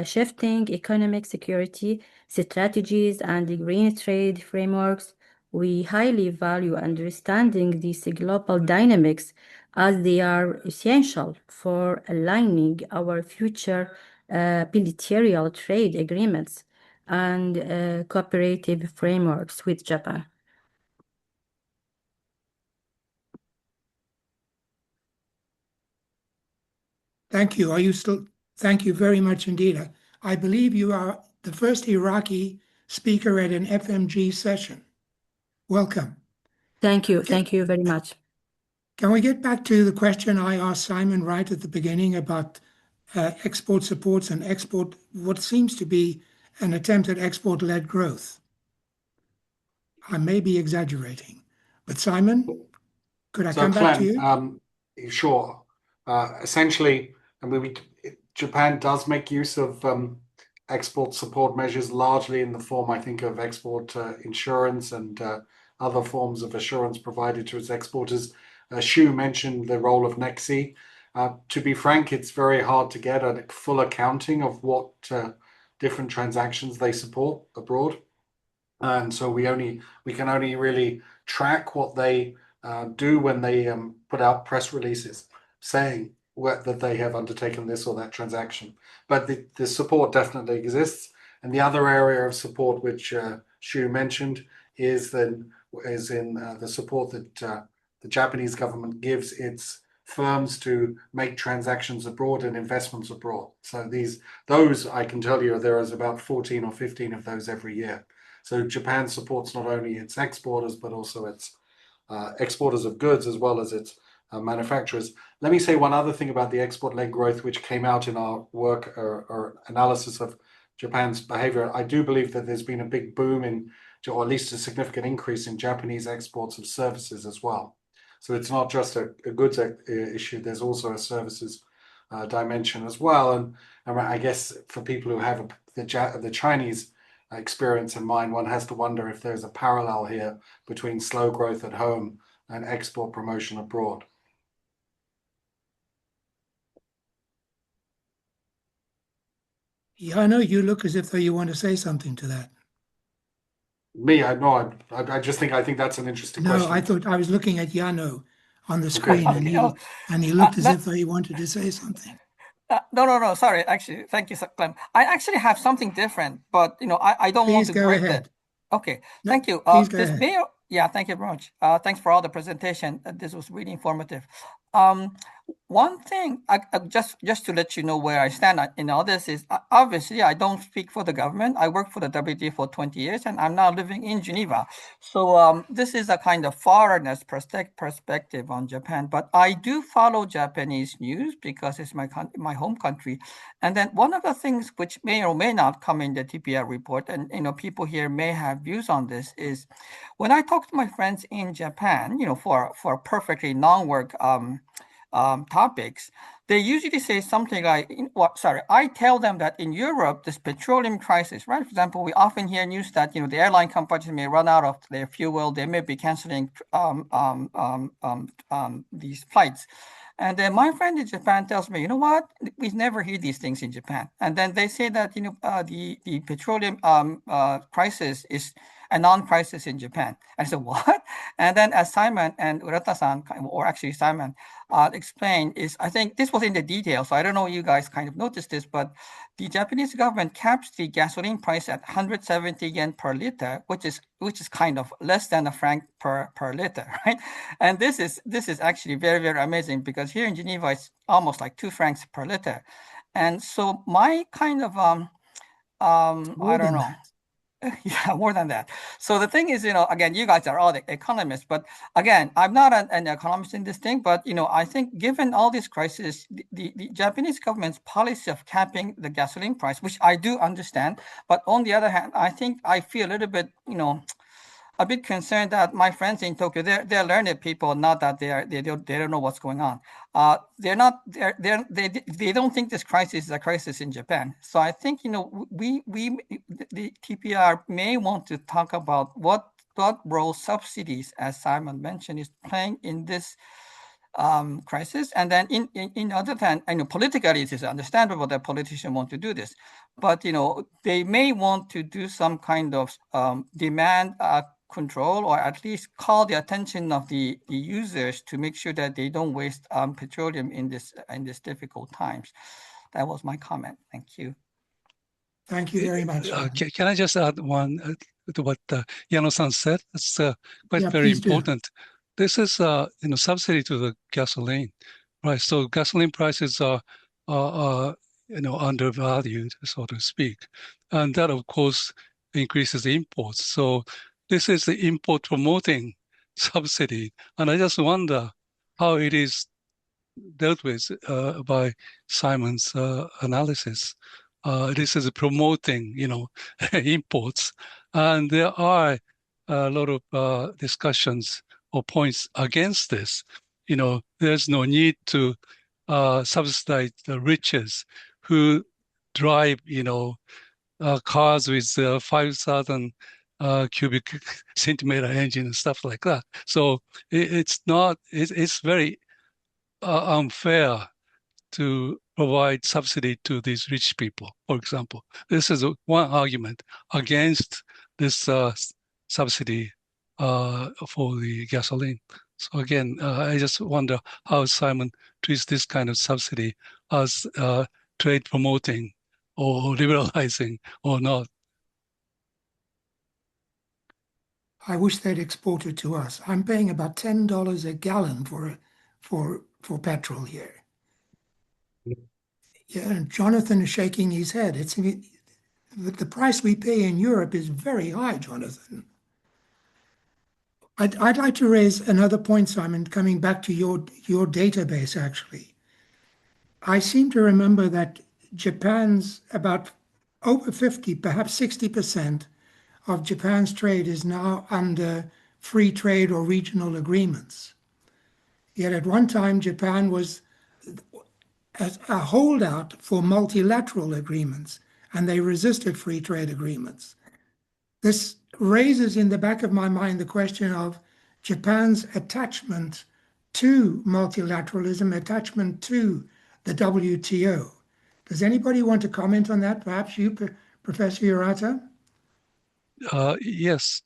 shifting economic security strategies and the green trade frameworks. We highly value understanding these global dynamics, as they are essential for aligning our future bilateral trade agreements and cooperative frameworks with Japan. Thank you. Thank you very much indeed. I believe you are the first Iraqi speaker at an FMG session. Welcome. Thank you. Thank you very much. Can we get back to the question I asked Simon right at the beginning about export supports and what seems to be an attempt at export-led growth? I may be exaggerating, but Simon, could I come back to you? Sure. Essentially, Japan does make use of export support measures, largely in the form, I think, of export insurance and other forms of assurance provided to its exporters. Shu mentioned the role of NEXI. To be frank, it's very hard to get a full accounting of what different transactions they support abroad. and so we can only really track what they do when they put out press releases saying that they have undertaken this or that transaction. But the support definitely exists. And the other area of support which Shu mentioned is in the support that the Japanese government gives its firms to make transactions abroad and investments abroad. So those I can tell you there is about 14 or 15 of those every year. So Japan supports not only its exporters but also its exporters of goods as well as its manufacturers. Let me say one other thing about the export-led growth, which came out in our work or analysis of Japan's behavior. I do believe that there's been a big boom or at least a significant increase in Japanese exports of services as well. So it's not just a goods issue, there's also a services dimension as well. And I guess for people who have the Chinese experience in mind, one has to wonder if there's a parallel here between slow growth at home and export promotion abroad. Yano, you look as if though you want to say something to that. Me, I think that's an interesting question. No, I thought I was looking at Yano on the screen, Okay. and he looked as if though he wanted to say something. No. Sorry, actually, thank you, Clem. I actually have something different, but I don't want to Please go break ahead. that. Okay, No, thank you. please go ahead. Yeah, thank you very much. Thanks for all the presentation. This was really informative. One thing, just to let you know where I stand in all this is, obviously, I don't speak for the government. I worked for the WTO for 20 years, and I'm now living in Geneva. So this is a kind of foreigner's perspective on Japan. But I do follow Japanese news because it's my home country. And then one of the things which may or may not come in the TPR report, and people here may have views on this, is when I talk to my friends in Japan, for perfectly non-work topics, they usually say something like, I tell them that in Europe, this petroleum crisis, right? For example, we often hear news that, the airline companies may run out of their fuel. They may be canceling these flights. And then my friend in Japan tells me, you know what? We never hear these things in Japan. And then they say that, the petroleum crisis is a non-crisis in Japan. And so what? And then as Simon and Urata-san, or actually Simon, explained, is I think this was in the detail, so I don't know you guys kind of noticed this, but the Japanese government caps the gasoline price at 170 yen per liter, which is kind of less than a franc per liter, right? And this is actually very, very amazing, because here in Geneva it's almost like 2 francs per liter. And so my kind of I don't know. Yeah, more than that. So the thing is, again, you guys are all the economists, but again, I'm not an economist in this thing, but, I think given all this crisis, the Japanese government's policy of capping the gasoline price, which I do understand, but on the other hand, I think I feel a little bit, a bit concerned that my friends in Tokyo, they're learned people, not that they don't know what's going on. They don't think this crisis is a crisis in Japan. So I think the TPR may want to talk about what role subsidies, as Simon mentioned, is playing in this crisis. And then in other hand, politically it is understandable that politicians want to do this, but they may want to do some kind of demand control, or at least call the attention of the users to make sure that they don't waste petroleum in this difficult times. That was my comment. Thank you. Thank you very much. Can I just add one to what Yano-san said? It's quite very important. This is subsidy to the gasoline, right? So gasoline prices are undervalued, so to speak, and that of course increases imports. So this is the import promoting subsidy, and I just wonder how it is dealt with by Simon's analysis. This is promoting, imports, and there are a lot of discussions or points against this. There's no need to subsidize the riches who drive, cars with 5,000 cubic centimeter engine and stuff like that. So it's very unfair to provide subsidy to these rich people, for example. This is one argument against this subsidy for the gasoline. So again, I just wonder how Simon treats this kind of subsidy as trade promoting or liberalizing or not. I wish they'd export it to us. I'm paying about $10 a gallon for petrol here. Yeah, and Jonathan is shaking his head. The price we pay in Europe is very high, Jonathan. I'd like to raise another point, Simon, coming back to your database, actually. I seem to remember that Japan's about over 50, perhaps 60% of Japan's trade is now under free trade or regional agreements. Yet at one time, Japan was a holdout for multilateral agreements, and they resisted free trade agreements. This raises in the back of my mind the question of Japan's attachment to multilateralism, attachment to the WTO. Does anybody want to comment on that? Perhaps you, Professor Urata? Yes.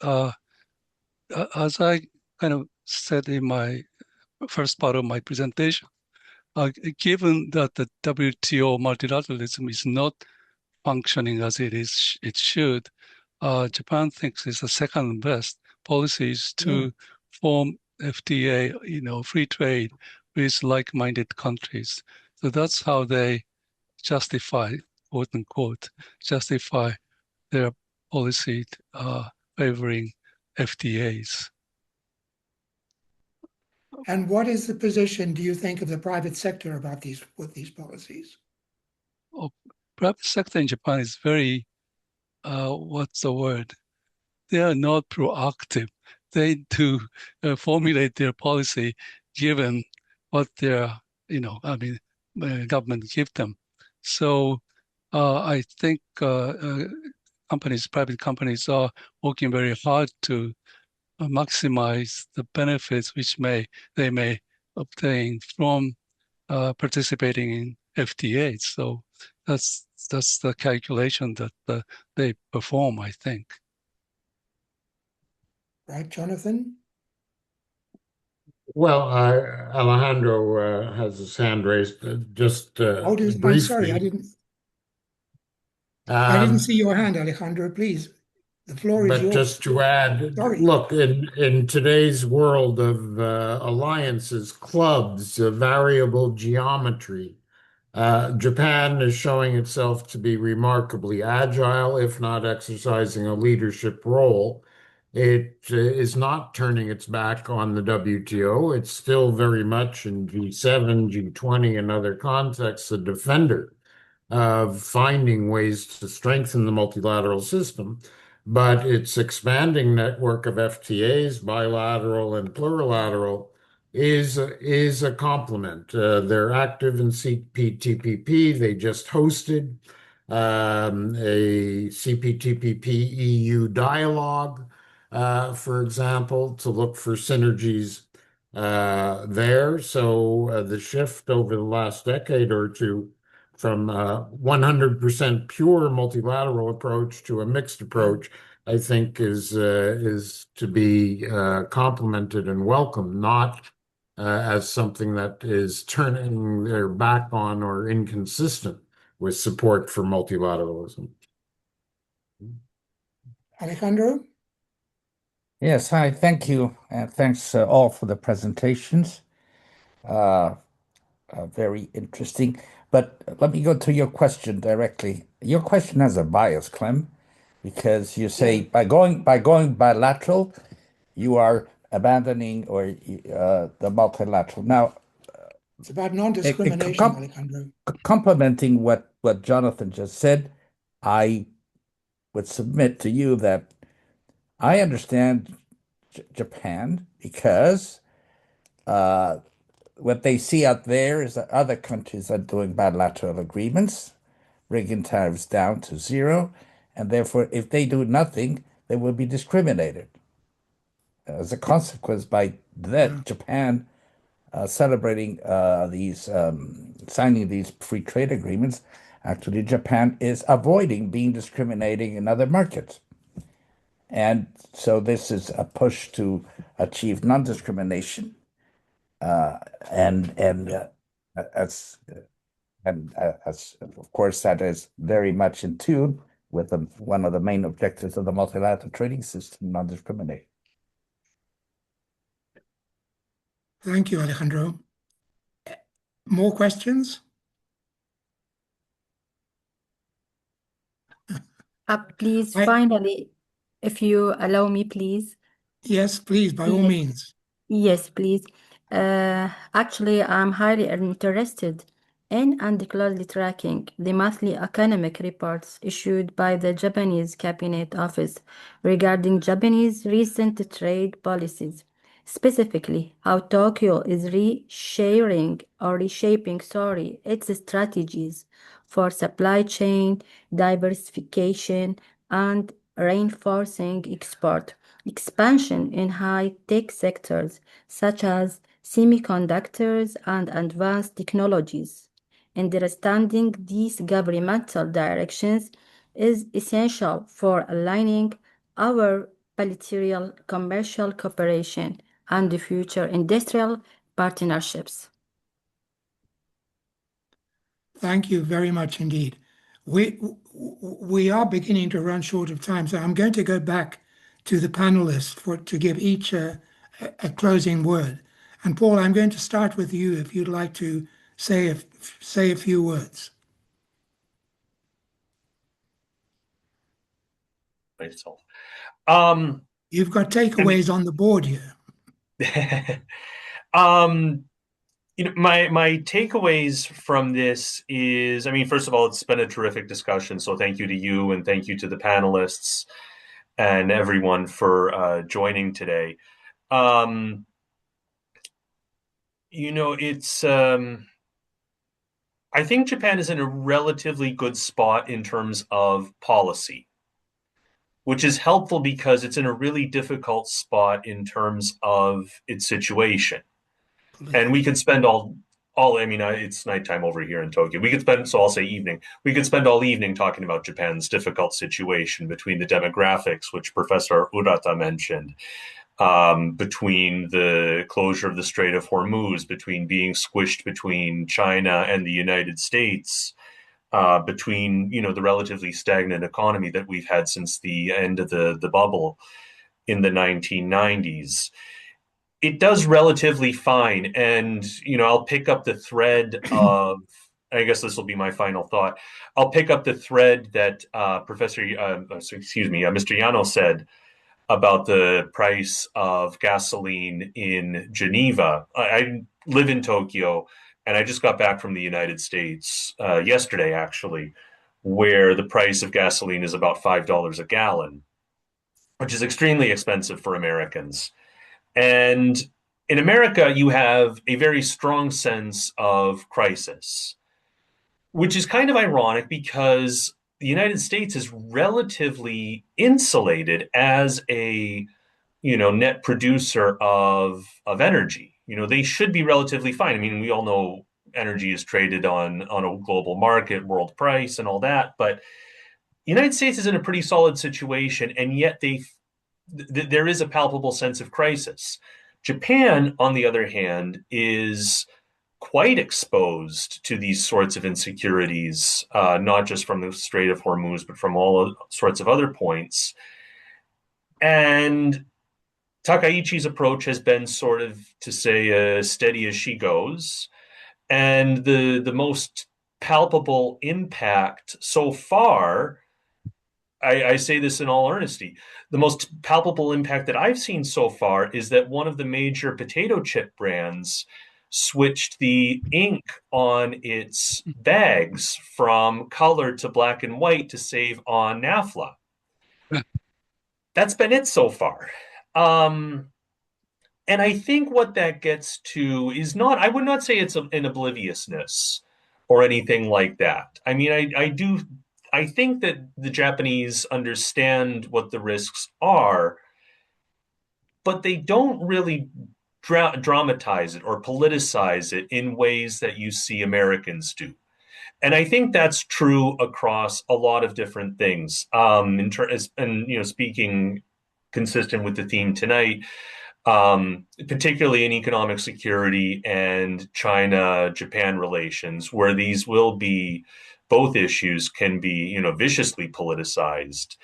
As I kind of said in my first part of my presentation, given that the WTO multilateralism is not functioning as it should, Japan thinks it's the second best policies to form FTA, free trade with like-minded countries. So that's how they justify, quote unquote, justify their policy favoring FTAs. And what is the position, do you think, of the private sector about these policies? Private sector in Japan is very, what's the word? They are not proactive. They do formulate their policy given what their, government give them. So I think private companies are working very hard to maximize the benefits which they may obtain from participating in FTAs. So that's the calculation that they perform, I think. Right, Jonathan? Well, Alejandro has his hand raised. Briefly. I'm sorry, I didn't see your hand, Alejandro. Please, the floor is yours. But just to add, Sorry. look, in today's world of alliances, clubs, variable geometry, Japan is showing itself to be remarkably agile, if not exercising a leadership role. It is not turning its back on the WTO. It's still very much in G7, G20, and other contexts a defender of finding ways to strengthen the multilateral system. But its expanding network of FTAs, bilateral and plurilateral, is a complement. They're active in CPTPP. They just hosted a CPTPP EU dialogue, for example, to look for synergies there. So the shift over the last decade or two from 100% pure multilateral approach to a mixed approach, I think is to be complimented and welcomed, not as something that is turning their back on or inconsistent with support for multilateralism. Alejandro? Yes, hi, thank you. And thanks all for the presentations. Very interesting. But let me go to your question directly. Your question has a bias, Clem, because you say by going bilateral, you are abandoning the multilateral. Now, it's about non-discrimination, Alejandro. Complementing what Jonathan just said, I would submit to you that I understand Japan because what they see out there is that other countries are doing bilateral agreements, bringing tariffs down to zero, and therefore, if they do nothing, they will be discriminated. As a consequence, by that, Japan celebrating signing these free trade agreements, actually, Japan is avoiding being discriminating in other markets. And so this is a push to achieve non-discrimination, as of course that is very much in tune with one of the main objectives of the multilateral trading system, non-discrimination. Thank you, Alejandro. More questions? Please, finally, if you allow me, please. Yes, please, by all means. Yes, please. Actually, I'm highly interested in and closely tracking the monthly economic reports issued by the Japanese Cabinet Office regarding Japanese recent trade policies, specifically how Tokyo is reshaping, its strategies for supply chain diversification and reinforcing export expansion in high-tech sectors such as semiconductors and advanced technologies. Understanding these governmental directions is essential for aligning our bilateral commercial cooperation and future industrial partnerships. Thank you very much indeed. We are beginning to run short of time, so I'm going to go back to the panelists to give each a closing word. And Paul, I'm going to start with you if you'd like to say a few words. Myself. You've got takeaways on the board here. My takeaways from this is, first of all, it's been a terrific discussion. So thank you to you and thank you to the panelists and everyone for joining today. It's I think Japan is in a relatively good spot in terms of policy, which is helpful because it's in a really difficult spot in terms of its situation. And we could spend it's nighttime over here in Tokyo. So I'll say evening. We could spend all evening talking about Japan's difficult situation between the demographics, which Professor Urata mentioned, between the closure of the Strait of Hormuz, between being squished between China and the United States, between, the relatively stagnant economy that we've had since the end of the bubble in the 1990s. It does relatively fine. And, I'll pick up the thread of, I guess this will be my final thought. I'll pick up the thread that Mr. Yano said about the price of gasoline in Geneva. I live in Tokyo, and I just got back from the United States yesterday, actually, where the price of gasoline is about $5 a gallon, which is extremely expensive for Americans. And in America, you have a very strong sense of crisis, which is kind of ironic because the United States is relatively insulated as a, net producer of energy. They should be relatively fine. We all know energy is traded on a global market, world price, and all that. But the United States is in a pretty solid situation, and yet there is a palpable sense of crisis. Japan, on the other hand, is quite exposed to these sorts of insecurities, not just from the Strait of Hormuz, but from all sorts of other points. And Takaichi's approach has been sort of to say steady as she goes. And the most palpable impact so far, I say this in all earnesty, the most palpable impact that I've seen so far is that one of the major potato chip brands switched the ink on its bags from color to black and white to save on NAFLA. That's been it so far. And I think what that gets to is not, I would not say it's an obliviousness or anything like that. I think that the Japanese understand what the risks are, but they don't really dramatize it or politicize it in ways that you see Americans do. And I think that's true across a lot of different things. Speaking consistent with the theme tonight, particularly in economic security and China-Japan relations, where these will be, both issues can be, viciously politicized.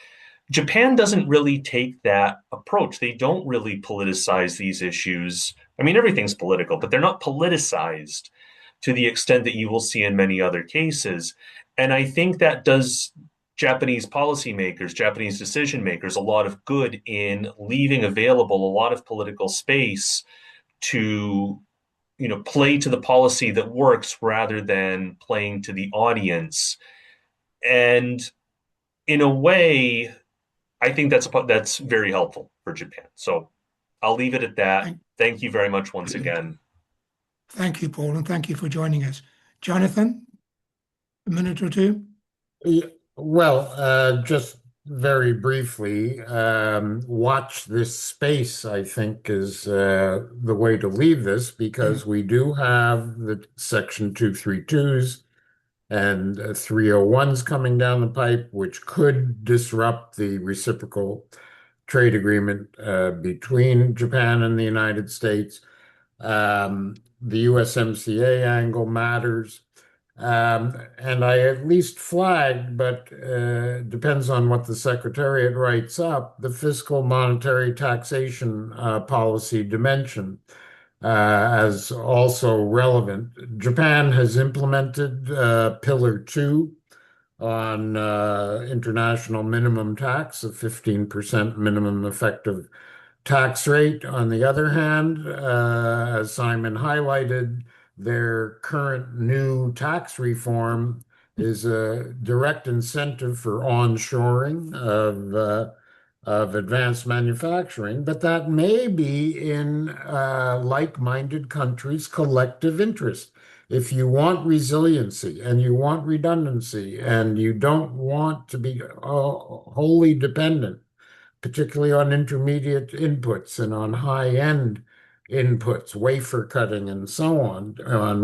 Japan doesn't really take that approach. They don't really politicize these issues. I mean, everything's political, but they're not politicized to the extent that you will see in many other cases. And I think that does Japanese policymakers, Japanese decision makers, a lot of good in leaving available a lot of political space to, play to the policy that works rather than playing to the audience. And in a way, I think that's very helpful for Japan. So I'll leave it at that. Thank you very much once again. Thank you, Paul, and thank you for joining us. Jonathan, a minute or two? Well, just very briefly, watch this space, I think, is the way to leave this, because we do have the Section 232s and 301s coming down the pipe, which could disrupt the reciprocal trade agreement between Japan and the United States. The USMCA angle matters. And I at least flagged, but depends on what the Secretariat writes up, the fiscal monetary taxation policy dimension as also relevant. Japan has implemented Pillar 2 on international minimum tax, a 15% minimum effective tax rate. On the other hand, as Simon highlighted, their current new tax reform is a direct incentive for onshoring of advanced manufacturing, but that may be in like-minded countries' collective interest. If you want resiliency and you want redundancy and you don't want to be wholly dependent, particularly on intermediate inputs and on high-end inputs, wafer cutting and so on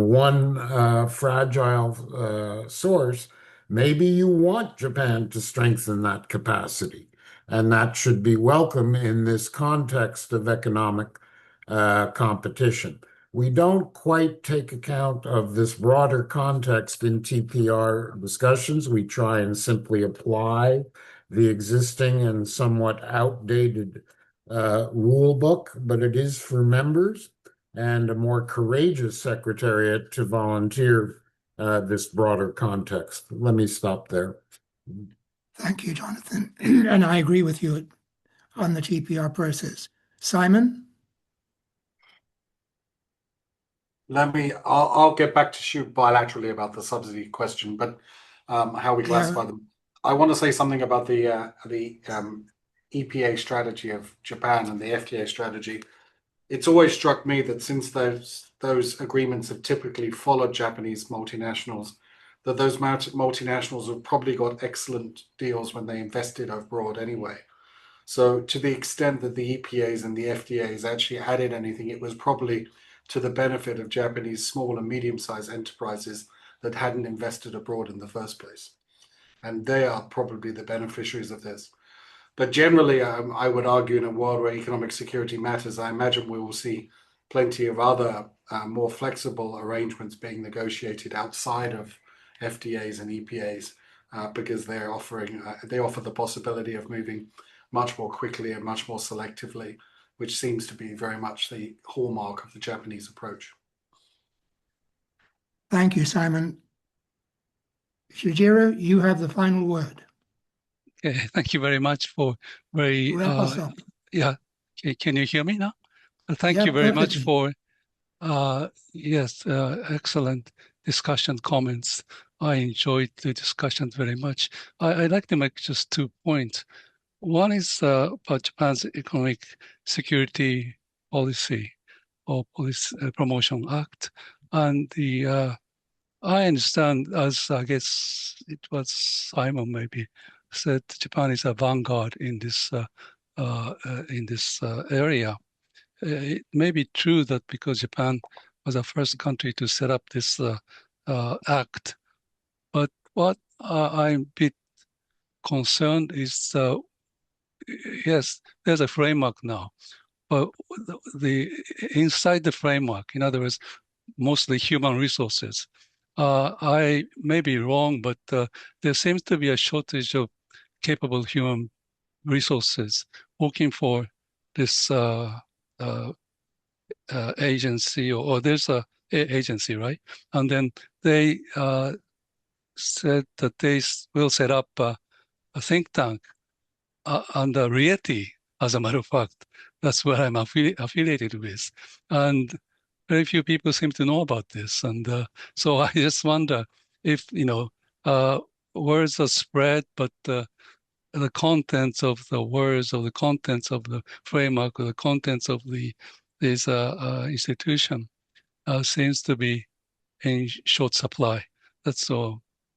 one fragile source, maybe you want Japan to strengthen that capacity. And that should be welcome in this context of economic competition. We don't quite take account of this broader context in TPR discussions. We try and simply apply the existing and somewhat outdated rule book, but it is for members and a more courageous secretariat to volunteer this broader context. Let me stop there. Thank you, Jonathan. And I agree with you on the TPR process. Simon? I'll get back to Shu bilaterally about the subsidy question, but how we classify them. I want to say something about the EPA strategy of Japan and the FTA strategy. It's always struck me that since those agreements have typically followed Japanese multinationals, that those multinationals have probably got excellent deals when they invested abroad anyway. So to the extent that the EPAs and the FTAs actually added anything, it was probably to the benefit of Japanese small and medium-sized enterprises that hadn't invested abroad in the first place. And they are probably the beneficiaries of this. But generally, I would argue in a world where economic security matters, I imagine we will see plenty of other more flexible arrangements being negotiated outside of FTAs and EPAs because they offer the possibility of moving much more quickly and much more selectively, which seems to be very much the hallmark of the Japanese approach. Thank you, Simon. Shujiro, you have the final word. Okay, thank you very much for very Wrap us up. Yeah. Can you hear me now? Thank you very much for excellent discussion comments. I enjoyed the discussion very much. I'd like to make just 2 points. One is about Japan's economic security policy or Policy Promotion Act. And I understand, as I guess it was Simon maybe said, Japan is a vanguard in this area. It may be true that because Japan was the first country to set up this act, but what I'm a bit concerned is yes, there's a framework now, but inside the framework, in other words, mostly human resources. I may be wrong, but there seems to be a shortage of capable human resources working for this agency, or there's a agency, right? And then they said that they will set up a think tank under RIETI, as a matter of fact. That's what I'm affiliated with. And very few people seem to know about this. And so I just wonder if, words are spread, but the contents of the words, or the contents of the framework, or the contents of this institution seems to be in short supply. That's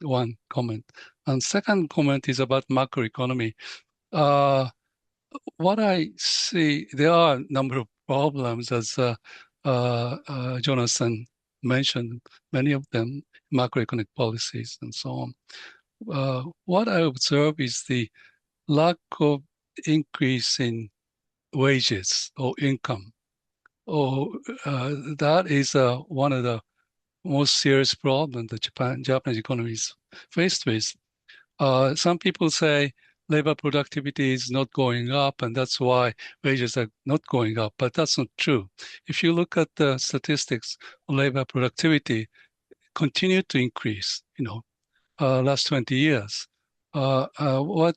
one comment. And second comment is about macroeconomy. What I see, there are a number of problems, as Jonathan mentioned, many of them, macroeconomic policies and so on. What I observe is the lack of increase in wages or income. That is one of the most serious problems that Japanese economy is faced with. Some people say labor productivity is not going up, and that's why wages are not going up, but that's not true. If you look at the statistics of labor productivity, continue to increase, last 20 years. What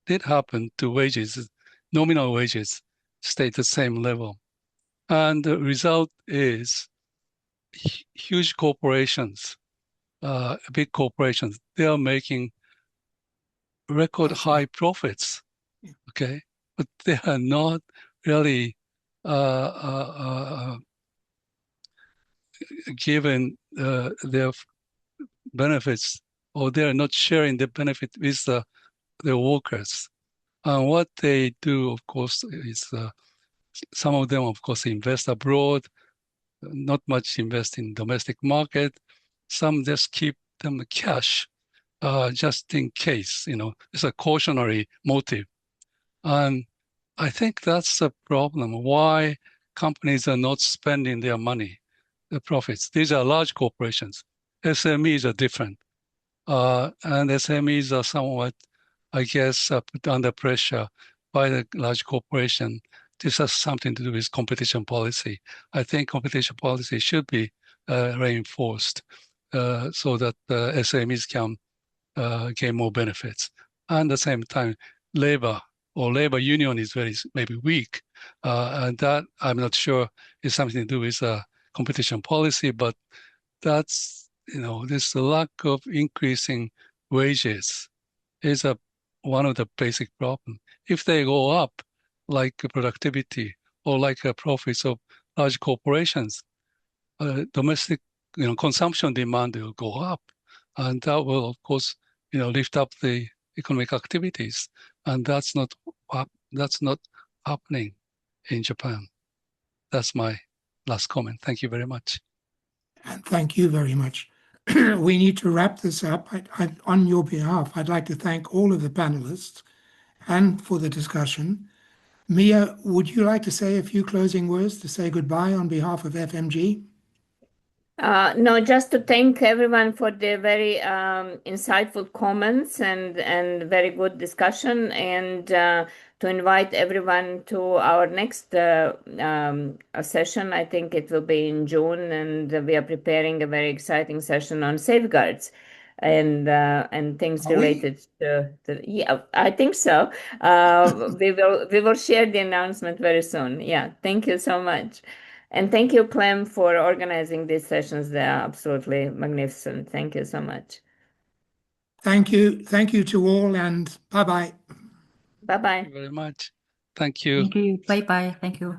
did happen to wages? Nominal wages stayed the same level. And the result is huge corporations, big corporations, they are making record high profits, okay? But they are not really given their benefits, or they are not sharing the benefit with their workers. And what they do, of course, is some of them, of course, invest abroad, not much invest in domestic market. Some just keep them cash, just in case, it's a cautionary motive. And I think that's the problem, why companies are not spending their money, the profits. These are large corporations. SMEs are different. And SMEs are somewhat, I guess, put under pressure by the large corporation. This has something to do with competition policy. I think competition policy should be reinforced so that SMEs can gain more benefits. And at the same time, labor union is maybe weak. And that, I'm not sure, is something to do with competition policy, but that's, this lack of increasing wages is one of the basic problems. If they go up, like productivity or like profits of large corporations, domestic, consumption demand will go up, and that will, of course, lift up the economic activities, and that's not happening in Japan. That's my last comment. Thank you very much. And thank you very much. We need to wrap this up. On your behalf, I'd like to thank all of the panelists and for the discussion. Mia, would you like to say a few closing words to say goodbye on behalf of FMG? No, just to thank everyone for the very insightful comments and very good discussion, and to invite everyone to our next session. I think it will be in June, and we are preparing a very exciting session on safeguards and things related to yeah, I think so. We will share the announcement very soon. Yeah, thank you so much. And thank you, Clem, for organizing these sessions. They are absolutely magnificent. Thank you so much. Thank you. Thank you to all, and bye-bye. Bye-bye. Thank you very much. Thank you. Thank you. Bye-bye. Thank you.